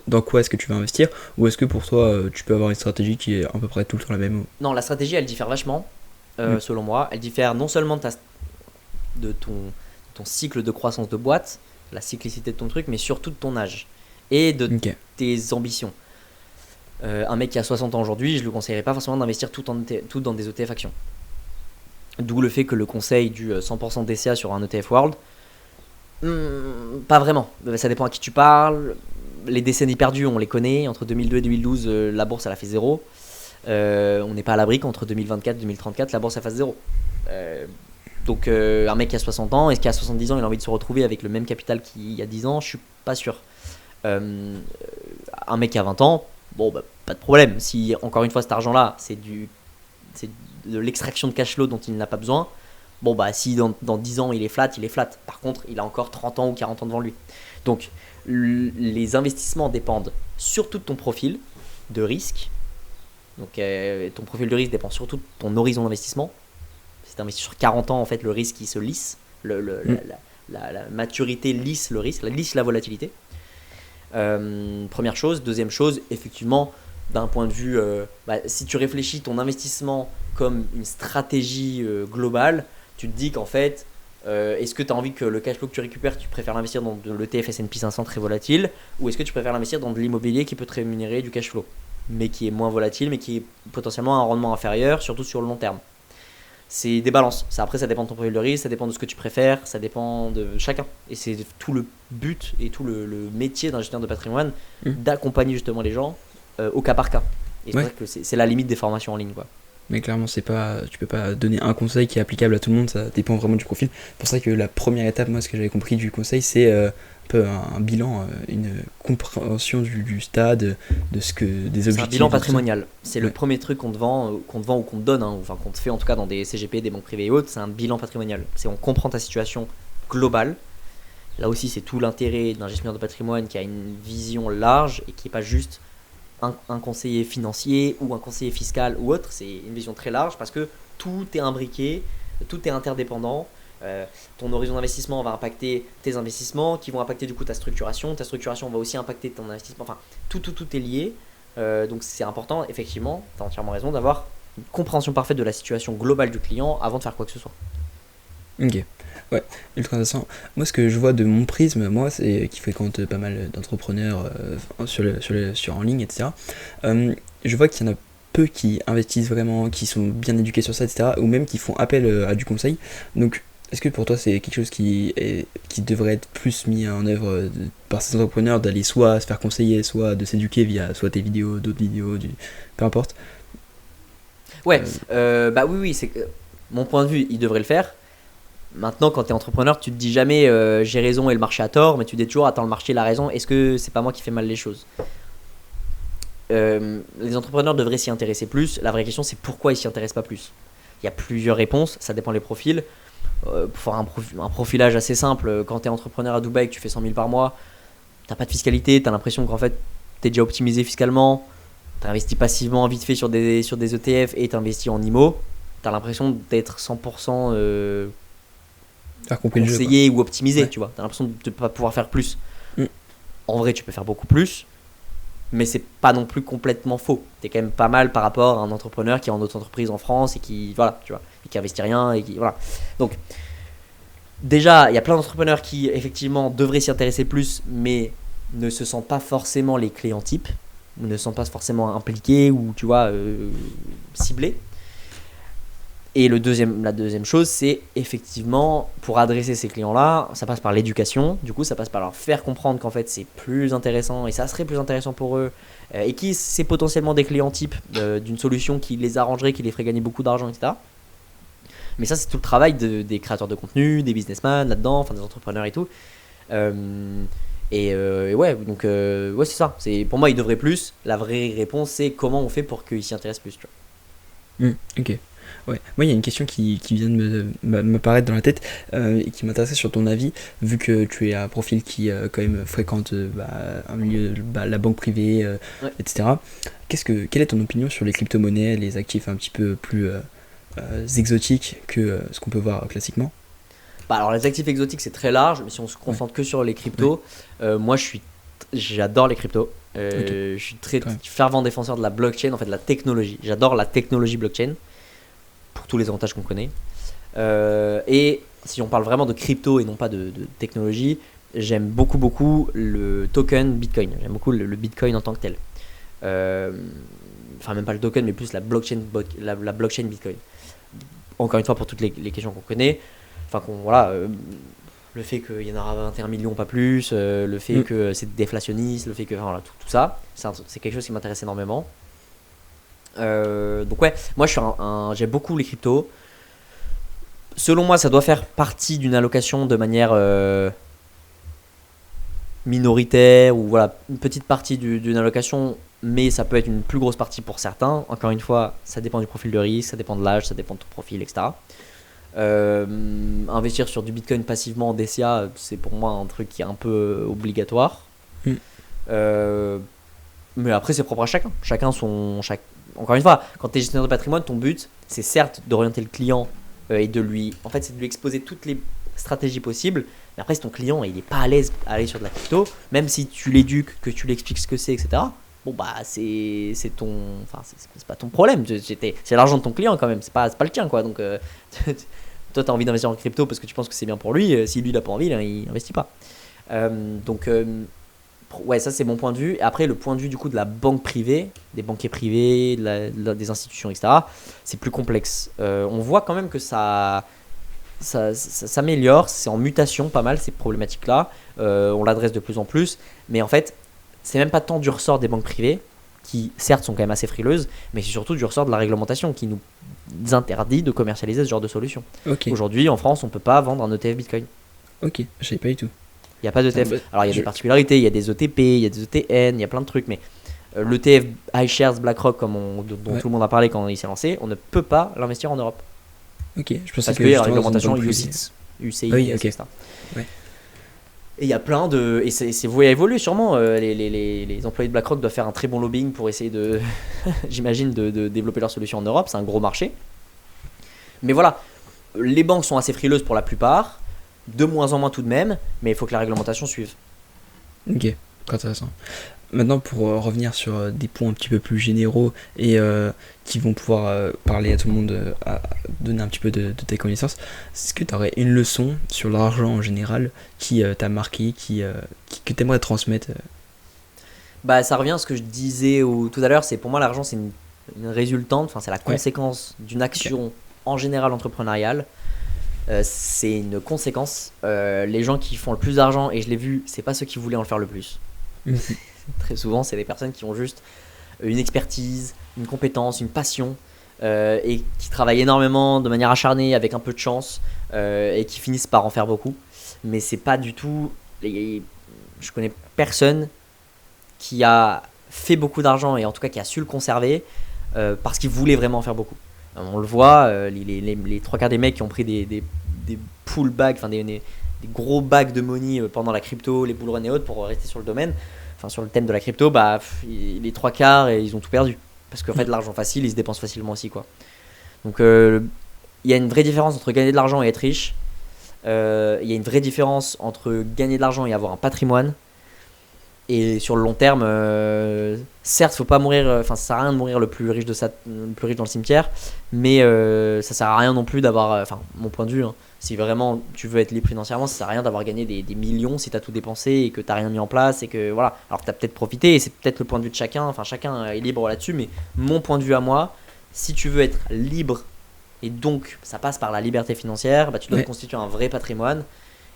dans quoi est-ce que tu vas investir, ou est-ce que pour toi, tu peux avoir une stratégie qui est à peu près tout le temps la même? Non, la stratégie, elle diffère vachement, selon moi. Elle diffère non seulement de ton cycle de croissance de boîte, la cyclicité de ton truc, mais surtout de ton âge et de tes ambitions. Un mec qui a 60 ans aujourd'hui, je ne le conseillerais pas forcément d'investir tout dans des ETF actions. D'où le fait que le conseil du 100% DCA sur un ETF World, pas vraiment. Ça dépend à qui tu parles. Les décennies perdues, on les connaît. Entre 2002 et 2012, la bourse elle a fait 0. On n'est pas à l'abri qu'entre 2024 et 2034, la bourse elle fasse 0. Donc un mec qui a 60 ans, est-ce qu'à 70 ans il a envie de se retrouver avec le même capital qu'il y a 10 ans? Je suis pas sûr. Un mec qui a 20 ans, pas de problème. Si encore une fois cet argent là c'est de l'extraction de cash flow dont il n'a pas besoin, si dans 10 ans il est flat, il est flat. Par contre il a encore 30 ans ou 40 ans devant lui. Donc les investissements dépendent surtout de ton profil de risque. Donc ton profil de risque dépend surtout de ton horizon d'investissement. Si tu investis sur 40 ans, en fait, le risque il se lisse. La maturité lisse le risque, lisse la volatilité. Première chose. Deuxième chose, effectivement, d'un point de vue, si tu réfléchis ton investissement comme une stratégie globale, tu te dis qu'en fait, est-ce que tu as envie que le cash flow que tu récupères, tu préfères l'investir dans l'ETF S&P 500 très volatile, ou est-ce que tu préfères l'investir dans de l'immobilier qui peut te rémunérer du cash flow, mais qui est moins volatile, mais qui est potentiellement un rendement inférieur, surtout sur le long terme. C'est des balances. Après, ça dépend de ton profil de risque, ça dépend de ce que tu préfères, ça dépend de chacun. Et c'est tout le but et tout le métier d'un gestionnaire de patrimoine d'accompagner justement les gens au cas par cas. Et c'est pour ça que c'est la limite des formations en ligne, quoi. Mais clairement, tu peux pas donner un conseil qui est applicable à tout le monde, ça dépend vraiment du profil. C'est pour ça que la première étape, moi, ce que j'avais compris du conseil, c'est un peu un bilan, une compréhension du stade, de ce que des objectifs. C'est un bilan patrimonial. C'est le premier truc qu'on te vend ou qu'on te donne, enfin qu'on te fait en tout cas dans des CGP, des banques privées et autres. C'est un bilan patrimonial. On comprend ta situation globale. Là aussi, c'est tout l'intérêt d'un gestionnaire de patrimoine qui a une vision large et qui n'est pas juste un conseiller financier ou un conseiller fiscal ou autre. C'est une vision très large parce que tout est imbriqué, tout est interdépendant. Ton horizon d'investissement va impacter tes investissements qui vont impacter du coup ta structuration va aussi impacter ton investissement, enfin tout est lié. Donc c'est important, effectivement, tu as entièrement raison d'avoir une compréhension parfaite de la situation globale du client avant de faire quoi que ce soit. Ok, ouais, ultra intéressant. Moi, ce que je vois de mon prisme, c'est qui fréquente pas mal d'entrepreneurs sur en ligne, etc. Je vois qu'il y en a peu qui investissent vraiment, qui sont bien éduqués sur ça, etc. Ou même qui font appel à du conseil. Donc, est-ce que pour toi, c'est quelque chose qui devrait être plus mis en œuvre par ces entrepreneurs, d'aller soit se faire conseiller, soit de s'éduquer via soit tes vidéos, d'autres vidéos, peu importe. Ouais, oui, c'est mon point de vue, ils devraient le faire. Maintenant, quand tu es entrepreneur, tu te dis jamais j'ai raison et le marché a tort, mais tu dis toujours attends, le marché il a raison, est-ce que c'est pas moi qui fais mal les choses? Les entrepreneurs devraient s'y intéresser plus. La vraie question, c'est pourquoi ils s'y intéressent pas plus. Il y a plusieurs réponses, ça dépend des profils. Pour faire un profilage assez simple, quand tu es entrepreneur à Dubaï et que tu fais 100 000 par mois, tu n'as pas de fiscalité, tu as l'impression qu'en fait tu es déjà optimisé fiscalement, tu as investi passivement vite fait sur des ETF et tu investis en IMO, tu as l'impression d'être 100% conseillé ou optimisé, tu vois. Tu as l'impression de ne pas pouvoir faire plus. En vrai, tu peux faire beaucoup plus, mais c'est pas non plus complètement faux. Tu es quand même pas mal par rapport à un entrepreneur qui est en auto-entreprise en France et qui, voilà, tu vois, et qui investit rien et qui, voilà. Donc, déjà, il y a plein d'entrepreneurs qui, effectivement, devraient s'y intéresser plus, mais ne se sentent pas forcément les clients types, ou ne se sentent pas forcément impliqués ou, tu vois, ciblés. Et la deuxième chose, c'est effectivement, pour adresser ces clients-là, ça passe par l'éducation. Du coup, ça passe par leur faire comprendre qu'en fait, c'est plus intéressant et ça serait plus intéressant pour eux. Et qui c'est potentiellement des clients types d'une solution qui les arrangerait, qui les ferait gagner beaucoup d'argent, etc. Mais ça, c'est tout le travail des créateurs de contenu, des businessmen là-dedans, enfin des entrepreneurs et tout. Et ouais, donc ouais, c'est ça. Pour moi, il devrait plus. La vraie réponse, c'est comment on fait pour qu'il s'y intéresse plus, tu vois. Ok. Ouais. Moi, il y a une question qui vient de m'apparaître dans la tête et qui m'intéressait sur ton avis, vu que tu es un profil qui quand même fréquente un milieu, la banque privée, Ouais. etc. Quelle est ton opinion sur les crypto-monnaies, les actifs un petit peu plus exotiques que ce qu'on peut voir classiquement? Bah, alors, les actifs exotiques, c'est très large, mais si on se concentre que sur les cryptos, moi, j'adore les cryptos. Ok. Je suis très Quand même. fervent défenseur de la blockchain, en fait, de la technologie. J'adore la technologie blockchain pour tous les avantages qu'on connaît. Et si on parle vraiment de crypto et non pas de technologie, j'aime beaucoup le token Bitcoin. J'aime beaucoup le Bitcoin en tant que tel. Enfin, même pas le token, mais plus la blockchain Bitcoin. Encore une fois, pour toutes les questions qu'on connaît. Enfin, voilà, le fait qu'il y en aura 21 millions, pas plus, le fait que c'est déflationniste, le fait que, enfin, voilà, tout ça, c'est quelque chose qui m'intéresse énormément. Donc ouais, moi j'aime beaucoup les cryptos. Selon moi, ça doit faire partie d'une allocation de manière minoritaire, ou voilà, une petite partie d'une allocation, mais ça peut être une plus grosse partie pour certains. Encore une fois, ça dépend du profil de risque, ça dépend de l'âge, ça dépend de ton profil, etc. Investir sur du Bitcoin passivement en DCA, c'est pour moi un truc qui est un peu obligatoire. Mais après, c'est propre à chacun. Encore une fois, quand tu es gestionnaire de patrimoine, ton but, c'est certes d'orienter le client et c'est de lui exposer toutes les stratégies possibles. Mais après, si ton client il est pas à l'aise à aller sur de la crypto, même si tu l'éduques, que tu lui expliques ce que c'est, etc. Bon bah c'est pas ton problème. C'est l'argent de ton client quand même. C'est pas le tien quoi. Donc toi, tu as envie d'investir en crypto parce que tu penses que c'est bien pour lui. Si lui il a pas envie, là, il investit pas. Ouais, ça c'est mon point de vue. Et après, le point de vue du coup de la banque privée, des banquiers privés, des institutions, etc., c'est plus complexe. On voit quand même que ça s'améliore, c'est en mutation pas mal ces problématiques-là. On l'adresse de plus en plus. Mais en fait, c'est même pas tant du ressort des banques privées, qui certes sont quand même assez frileuses, mais c'est surtout du ressort de la réglementation qui nous interdit de commercialiser ce genre de solution. Okay. Aujourd'hui, en France, on peut pas vendre un ETF Bitcoin. Ok, je savais pas du tout. Il n'y a pas d'ETF. Alors, il y a des particularités, il y a des ETP, il y a des ETN, il y a plein de trucs, mais l'ETF iShares BlackRock, dont tout le monde a parlé quand il s'est lancé, on ne peut pas l'investir en Europe. Ok, je pensais parce que la réglementation UCITS, oui, okay. etc. Ouais. Et il y a plein de. Et c'est voué à évoluer sûrement. Les employés de BlackRock doivent faire un très bon lobbying pour essayer j'imagine, de développer leur solution en Europe. C'est un gros marché. Mais voilà, les banques sont assez frileuses pour la plupart. De moins en moins tout de même, mais il faut que la réglementation suive. Ok, intéressant. Maintenant, pour revenir sur des points un petit peu plus généraux et qui vont pouvoir parler à tout le monde, donner un petit peu de tes connaissances, est-ce que tu aurais une leçon sur l'argent en général qui t'a marqué, que tu aimerais transmettre Bah, ça revient à ce que je disais tout à l'heure, c'est pour moi l'argent c'est une résultante, c'est la conséquence d'une action en général entrepreneuriale. C'est une conséquence. Les gens qui font le plus d'argent, et je l'ai vu, c'est pas ceux qui voulaient en faire le plus. Très souvent, c'est des personnes qui ont juste une expertise, une compétence, une passion, et qui travaillent énormément de manière acharnée avec un peu de chance, et qui finissent par en faire beaucoup. Mais c'est pas du tout. Je connais personne qui a fait beaucoup d'argent, et en tout cas qui a su le conserver parce qu'il voulait vraiment en faire beaucoup. On le voit, les trois quarts des mecs qui ont pris des pool bags, des gros bags de money pendant la crypto, les bull run et autres, pour rester sur le domaine, sur le thème de la crypto, les trois quarts, ils ont tout perdu. Parce qu'en fait, l'argent facile, il se dépense facilement aussi, quoi. Donc, il y a une vraie différence entre gagner de l'argent et être riche. Il y a une vraie différence entre gagner de l'argent et avoir un patrimoine. Et sur le long terme, certes, faut pas mourir. Ça sert à rien de mourir le plus riche dans le cimetière, mais ça sert à rien non plus d'avoir. Mon point de vue, si vraiment tu veux être libre financièrement, ça sert à rien d'avoir gagné des millions si tu as tout dépensé et que tu n'as rien mis en place et que voilà. Alors tu as peut-être profité et c'est peut-être le point de vue de chacun. Chacun est libre là-dessus, mais mon point de vue à moi, si tu veux être libre et donc ça passe par la liberté financière, tu dois te constituer un vrai patrimoine.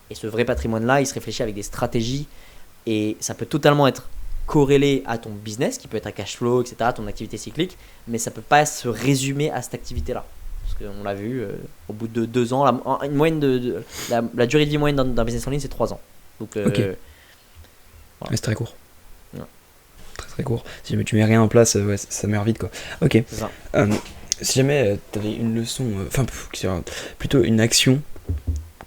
Et ce vrai patrimoine-là, il se réfléchit avec des stratégies. Et ça peut totalement être corrélé à ton business, qui peut être un cash flow, etc., ton activité cyclique, mais ça peut pas se résumer à cette activité-là. Parce qu'on l'a vu, au bout de 2 ans, une moyenne la durée de vie moyenne d'un business en ligne, c'est 3 ans. Donc, Voilà. Mais c'est très court. Ouais. Très très court. Si jamais tu mets rien en place, ouais, ça meurt vite quoi. Ok. C'est ça. Si jamais tu avais une leçon, plutôt une action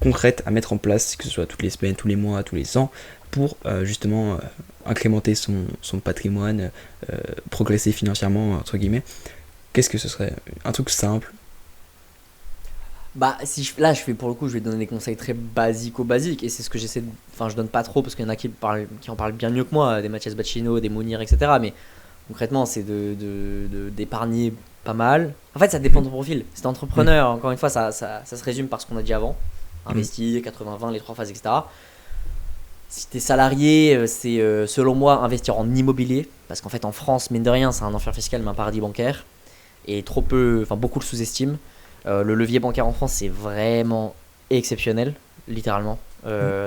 concrète à mettre en place, que ce soit toutes les semaines, tous les mois, tous les ans, pour justement incrémenter son patrimoine, progresser financièrement, entre guillemets, qu'est-ce que ce serait? Un truc simple? Bah, là, je fais pour le coup, je vais donner des conseils très basiques, et c'est ce que j'essaie de. Enfin, je donne pas trop parce qu'il y en a qui en parlent bien mieux que moi, des Mathias Bacchino, des Mounir, etc. Mais concrètement, c'est d'épargner pas mal. En fait, ça dépend de ton profil. Si t'es entrepreneur, encore une fois, ça se résume par ce qu'on a dit avant. Investir, 80-20, les 3 phases, etc. Si t'es salarié, c'est selon moi investir en immobilier. Parce qu'en fait, en France, mine de rien, c'est un enfer fiscal, mais un paradis bancaire. Et beaucoup le sous-estiment. Le levier bancaire en France, c'est vraiment exceptionnel, littéralement.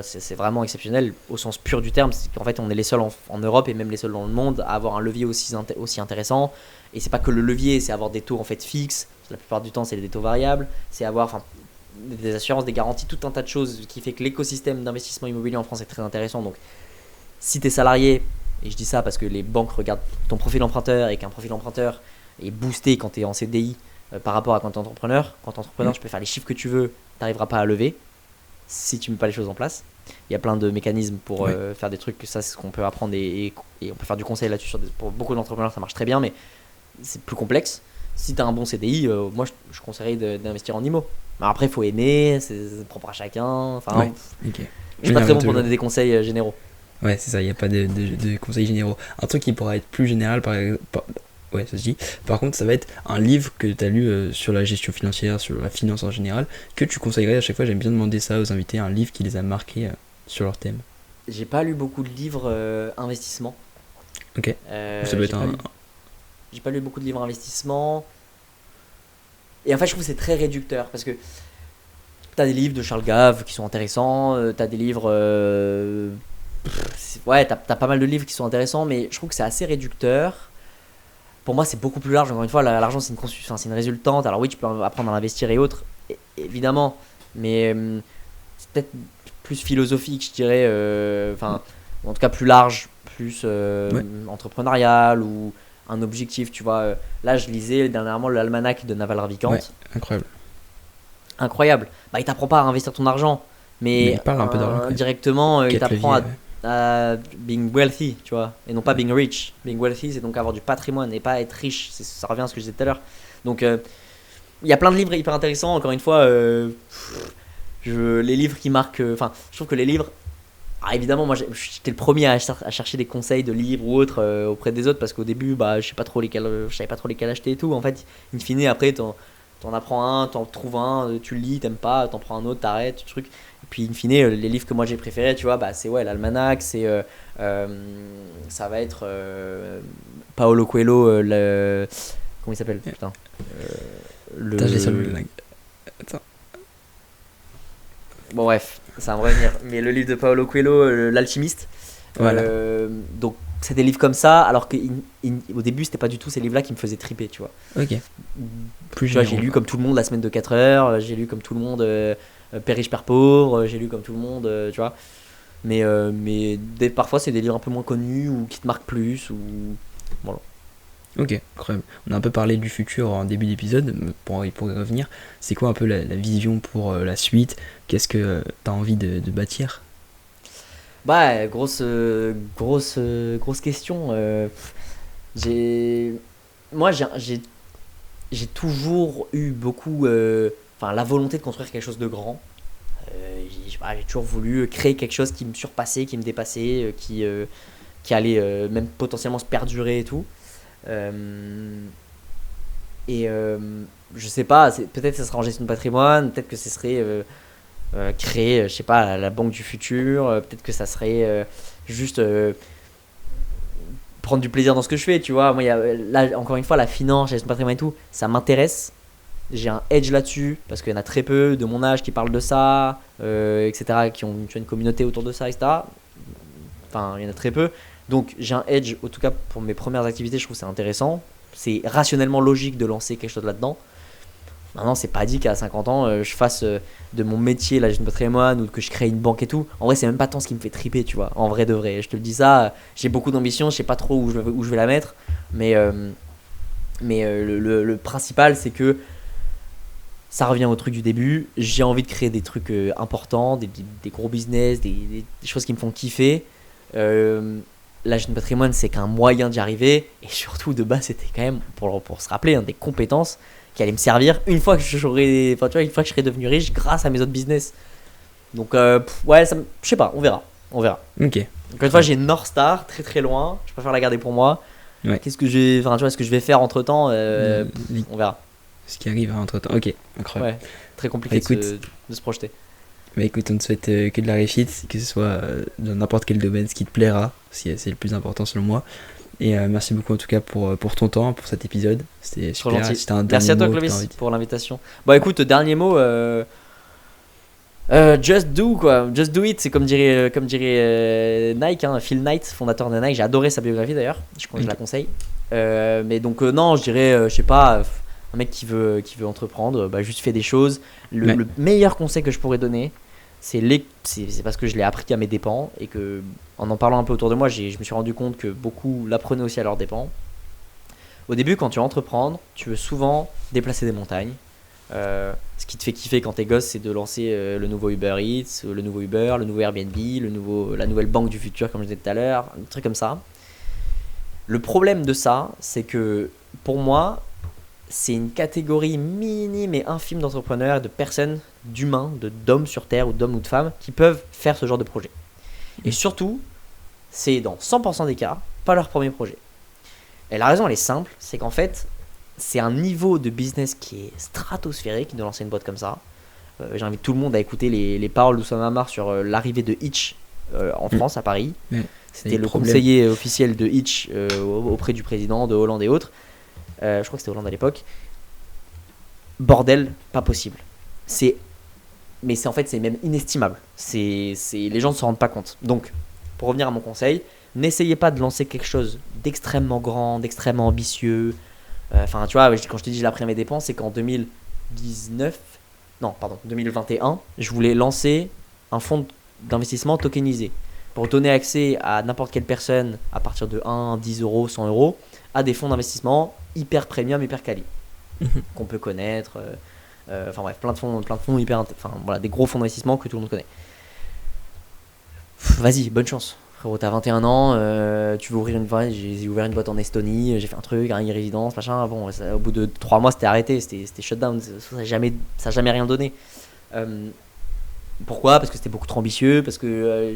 C'est vraiment exceptionnel au sens pur du terme. C'est qu'en fait, on est les seuls en Europe et même les seuls dans le monde à avoir un levier aussi intéressant. Et c'est pas que le levier, c'est avoir des taux en fait fixes. La plupart du temps, c'est des taux variables. C'est avoir des assurances, des garanties, tout un tas de choses qui fait que l'écosystème d'investissement immobilier en France est très intéressant. Donc, si tu es salarié, et je dis ça parce que les banques regardent ton profil emprunteur et qu'un profil emprunteur est boosté quand tu es en CDI par rapport à quand tu es entrepreneur. Quand tu es entrepreneur, tu peux faire les chiffres que tu veux, tu n'arriveras pas à lever si tu mets pas les choses en place. Il y a plein de mécanismes pour faire des trucs, ça c'est ce qu'on peut apprendre et on peut faire du conseil là-dessus. Pour beaucoup d'entrepreneurs, ça marche très bien, mais c'est plus complexe. Si tu as un bon CDI, moi je conseillerais d'investir en IMO. Mais après, il faut aimer, c'est propre à chacun. Enfin, okay. Je suis pas très bon pour donner des conseils généraux. Ouais, c'est ça, il n'y a pas de conseils généraux. Un truc qui pourra être plus général, ouais, ça se dit. Par contre, ça va être un livre que tu as lu sur la gestion financière, sur la finance en général, que tu conseillerais à chaque fois. J'aime bien demander ça aux invités, un livre qui les a marqués sur leur thème. J'ai pas lu beaucoup de livres investissement. Ok. Ça doit être j'ai pas lu beaucoup de livres investissement. Et en fait, je trouve que c'est très réducteur parce que t'as des livres de Charles Gave qui sont intéressants, t'as des livres. Ouais, t'as pas mal de livres qui sont intéressants, mais je trouve que c'est assez réducteur. Pour moi, c'est beaucoup plus large. Encore une fois, l'argent, c'est une résultante. Alors oui, tu peux apprendre à investir et autres, évidemment, mais c'est peut-être plus philosophique, je dirais. En tout cas, plus large, plus entrepreneurial ou un objectif, tu vois. Là, je lisais dernièrement l'almanach de Naval Ravikant. Ouais, incroyable. Bah, il t'apprend pas à investir ton argent, mais il parle un peu d'argent directement, il t'apprend à being wealthy, tu vois, et non pas being rich. Being wealthy, c'est donc avoir du patrimoine et pas être riche. Ça revient à ce que je disais tout à l'heure. Donc, il y a plein de livres hyper intéressants. Encore une fois, les livres qui marquent. Je trouve que les livres. Ah, évidemment, moi j'étais le premier à chercher des conseils de livres ou autres auprès des autres parce qu'au début, je savais pas trop lesquels acheter et tout. En fait, in fine, après, t'en apprends un, t'en trouves un, tu le lis, t'aimes pas, t'en prends un autre, t'arrêtes, truc. Et puis, in fine, les livres que moi j'ai préférés, tu vois, c'est l'almanach, ça va être Paolo Coelho, comment il s'appelle, putain. Attends. Bon, bref, ça va me revenir. Mais le livre de Paolo Coelho, l'alchimiste. Voilà. Donc, c'est des livres comme ça, alors qu'au début, c'était pas du tout ces livres-là qui me faisaient triper, tu vois. Ok. Tu vois, j'ai lu comme tout le monde La Semaine de 4 heures, j'ai lu comme tout le monde Père riche, Père pauvre, j'ai lu comme tout le monde, tu vois. Mais parfois, c'est des livres un peu moins connus ou qui te marquent plus. Ou... Voilà. Ok, incroyable. On a un peu parlé du futur en début d'épisode, pour y revenir. C'est quoi un peu la vision pour la suite? Qu'est-ce que tu as envie de bâtir? Bah, grosse question. Moi, j'ai toujours eu beaucoup la volonté de construire quelque chose de grand. J'ai toujours voulu créer quelque chose qui me surpassait, qui me dépassait, qui allait même potentiellement se perdurer et tout. Je sais pas, peut-être que ça sera en gestion de patrimoine, peut-être que ce serait créer, je sais pas, la banque du futur, peut-être que ça serait juste prendre du plaisir dans ce que je fais, tu vois. Moi, là, encore une fois, la finance, la gestion de patrimoine et tout, ça m'intéresse. J'ai un edge là-dessus parce qu'il y en a très peu de mon âge qui parlent de ça, etc., qui ont une communauté autour de ça, etc. Enfin, il y en a très peu. Donc j'ai un edge, en tout cas pour mes premières activités, je trouve que c'est intéressant. C'est rationnellement logique de lancer quelque chose là-dedans. Maintenant, c'est pas dit qu'à 50 ans, je fasse de mon métier la gestion de patrimoine ou que je crée une banque et tout. En vrai, c'est même pas tant ce qui me fait triper, tu vois. En vrai de vrai, je te le dis ça. J'ai beaucoup d'ambition, je sais pas trop où je vais la mettre, mais le principal, c'est que ça revient au truc du début. J'ai envie de créer des trucs importants, des gros business, des choses qui me font kiffer. La gestion de patrimoine, c'est qu'un moyen d'y arriver. Et surtout, de base, c'était quand même, pour se rappeler, des compétences qui allaient me servir une fois que j'aurais, enfin, tu vois, une fois que je serais devenu riche grâce à mes autres business. Donc, ouais, je sais pas, on verra. Ok. Encore une fois, j'ai une North Star très très loin. Je préfère la garder pour moi. Ouais. Qu'est-ce que enfin, tu vois, ce que je vais faire entre temps, on verra. Ce qui arrive entre temps. Ok, incroyable. Ouais, très compliqué de se projeter. Bah écoute, on te souhaite que de la réussite, que ce soit dans n'importe quel domaine, ce qui te plaira, c'est le plus important selon moi. Et merci beaucoup en tout cas pour ton temps, pour cet épisode. C'était super. Gentil. C'était un Merci à toi, mot Clovis, pour l'invitation. Bon, écoute, dernier mot. Just do quoi, just do it, c'est comme dirait Nike, hein, Phil Knight, fondateur de Nike. J'ai adoré sa biographie d'ailleurs, je la conseille. Mais donc non, je dirais, je sais pas, un mec qui veut entreprendre, bah, juste fait des choses. Le meilleur conseil que je pourrais donner, c'est parce que je l'ai appris à mes dépens et que en parlant un peu autour de moi, je me suis rendu compte que beaucoup l'apprenaient aussi à leurs dépens. Au début, quand tu veux entreprendre, tu veux souvent déplacer des montagnes. Ce qui te fait kiffer quand t'es gosse, c'est de lancer le nouveau Uber Eats, le nouveau Uber, le nouveau Airbnb, la nouvelle banque du futur, comme je disais tout à l'heure, un truc comme ça. Le problème de ça, c'est que pour moi, c'est une catégorie minime et infime d'entrepreneurs, de personnes, d'humains, d'hommes sur Terre ou d'hommes ou de femmes qui peuvent faire ce genre de projet. Et surtout, c'est dans 100% des cas, pas leur premier projet. Et la raison, elle est simple, c'est qu'en fait, c'est un niveau de business qui est stratosphérique de lancer une boîte comme ça. J'invite tout le monde à écouter les paroles d'Oussama Ammar sur l'arrivée de Hitch en France, à Paris. C'était le conseiller officiel de Hitch auprès du président, de Hollande et autres. Je crois que c'était Hollande à l'époque. Bordel, pas possible. Mais en fait, c'est même inestimable. Les gens ne se rendent pas compte. Donc, pour revenir à mon conseil, n'essayez pas de lancer quelque chose d'extrêmement grand, d'extrêmement ambitieux. Enfin, tu vois, quand je te dis je l'ai appris à mes dépenses, c'est qu'en 2021, je voulais lancer un fonds d'investissement tokenisé pour donner accès à n'importe quelle personne à partir de 1, 10 euros, 100 euros à des fonds d'investissement hyper premium, hyper quali qu'on peut connaître. Enfin bref, plein de fonds hyper, enfin voilà, des gros fonds d'investissement que tout le monde connaît. Vas-y, bonne chance. Frérot, t'as 21 ans, tu veux ouvrir une boîte. J'ai ouvert une boîte en Estonie, j'ai fait un truc, une résidence, machin. Bon, au bout de 3 mois, c'était arrêté, c'était shutdown. Ça n'a jamais rien donné. Pourquoi ? Parce que c'était beaucoup trop ambitieux, parce que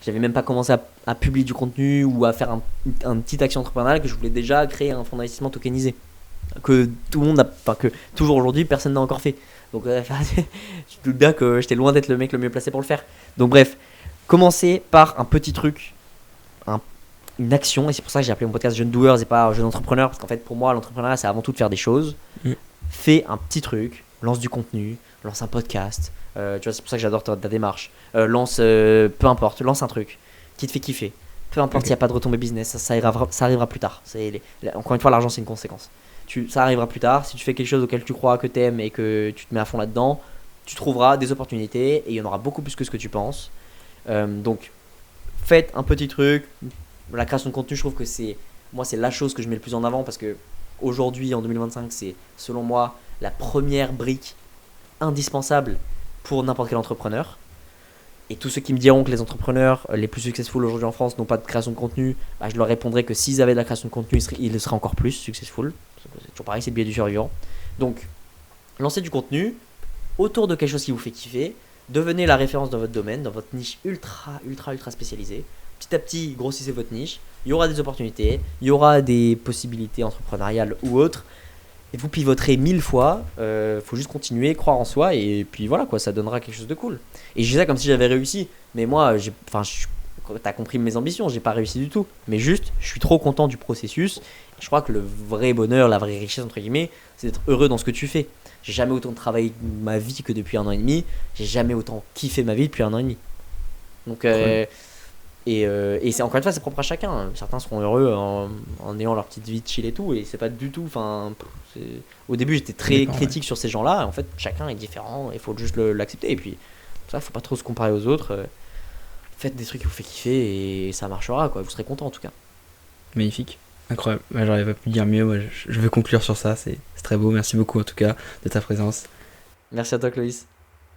j'avais même pas commencé à publier du contenu ou à faire une petite action entrepreneuriale, que je voulais déjà créer un fonds d'investissement tokenisé. Que tout le monde que toujours aujourd'hui, personne n'a encore fait. Donc, tu te doutes bien que j'étais loin d'être le mec le mieux placé pour le faire. Donc, bref. Commencez par un petit truc, une action, et c'est pour ça que j'ai appelé mon podcast Jeune Doers et pas Jeune Entrepreneur, parce qu'en fait pour moi l'entrepreneuriat c'est avant tout de faire des choses. Fais un petit truc, lance du contenu, lance un podcast, tu vois, c'est pour ça que j'adore ta démarche, lance peu importe, lance un truc qui te fait kiffer, peu importe s'il n'y a pas de retombée business, ça arrivera plus tard. Encore une fois, l'argent c'est une conséquence, ça arrivera plus tard. Si tu fais quelque chose auquel tu crois, que tu aimes et que tu te mets à fond là-dedans, tu trouveras des opportunités et il y en aura beaucoup plus que ce que tu penses. Donc faites un petit truc. La création de contenu, je trouve que c'est la chose que je mets le plus en avant, parce que aujourd'hui en 2025 c'est selon moi la première brique indispensable pour n'importe quel entrepreneur. Et tous ceux qui me diront que les entrepreneurs les plus successful aujourd'hui en France n'ont pas de création de contenu, bah, je leur répondrai que s'ils avaient de la création de contenu, ils seraient encore plus successful. C'est toujours pareil, c'est le biais du survivant. Donc lancez du contenu autour de quelque chose qui vous fait kiffer. Devenez la référence dans votre domaine, dans votre niche ultra spécialisée. Petit à petit, grossissez votre niche. Il y aura des opportunités, il y aura des possibilités entrepreneuriales ou autres. Et vous pivoterez 1000 fois. Faut juste continuer, croire en soi, et puis voilà quoi, ça donnera quelque chose de cool. Et je dis ça comme si j'avais réussi. Mais moi, t'as compris mes ambitions, j'ai pas réussi du tout. Mais juste, je suis trop content du processus. Je crois que le vrai bonheur, la vraie richesse entre guillemets, c'est d'être heureux dans ce que tu fais. J'ai jamais autant travaillé ma vie que depuis 1 an et demi. J'ai jamais autant kiffé ma vie depuis 1 an et demi. Donc Et c'est encore une fois, c'est propre à chacun. Certains seront heureux en ayant leur petite vie de chill et tout, et c'est pas du tout. Enfin, au début, j'étais très critique sur ces gens-là. En fait, chacun est différent, il faut juste l'accepter. Et puis, ça, faut pas trop se comparer aux autres. Faites des trucs qui vous fait kiffer et ça marchera, quoi. Vous serez content en tout cas. Magnifique. Incroyable. J'aurais pas pu dire mieux. Moi, je veux conclure sur ça. C'est très beau. Merci beaucoup en tout cas de ta présence. Merci à toi, Clovis.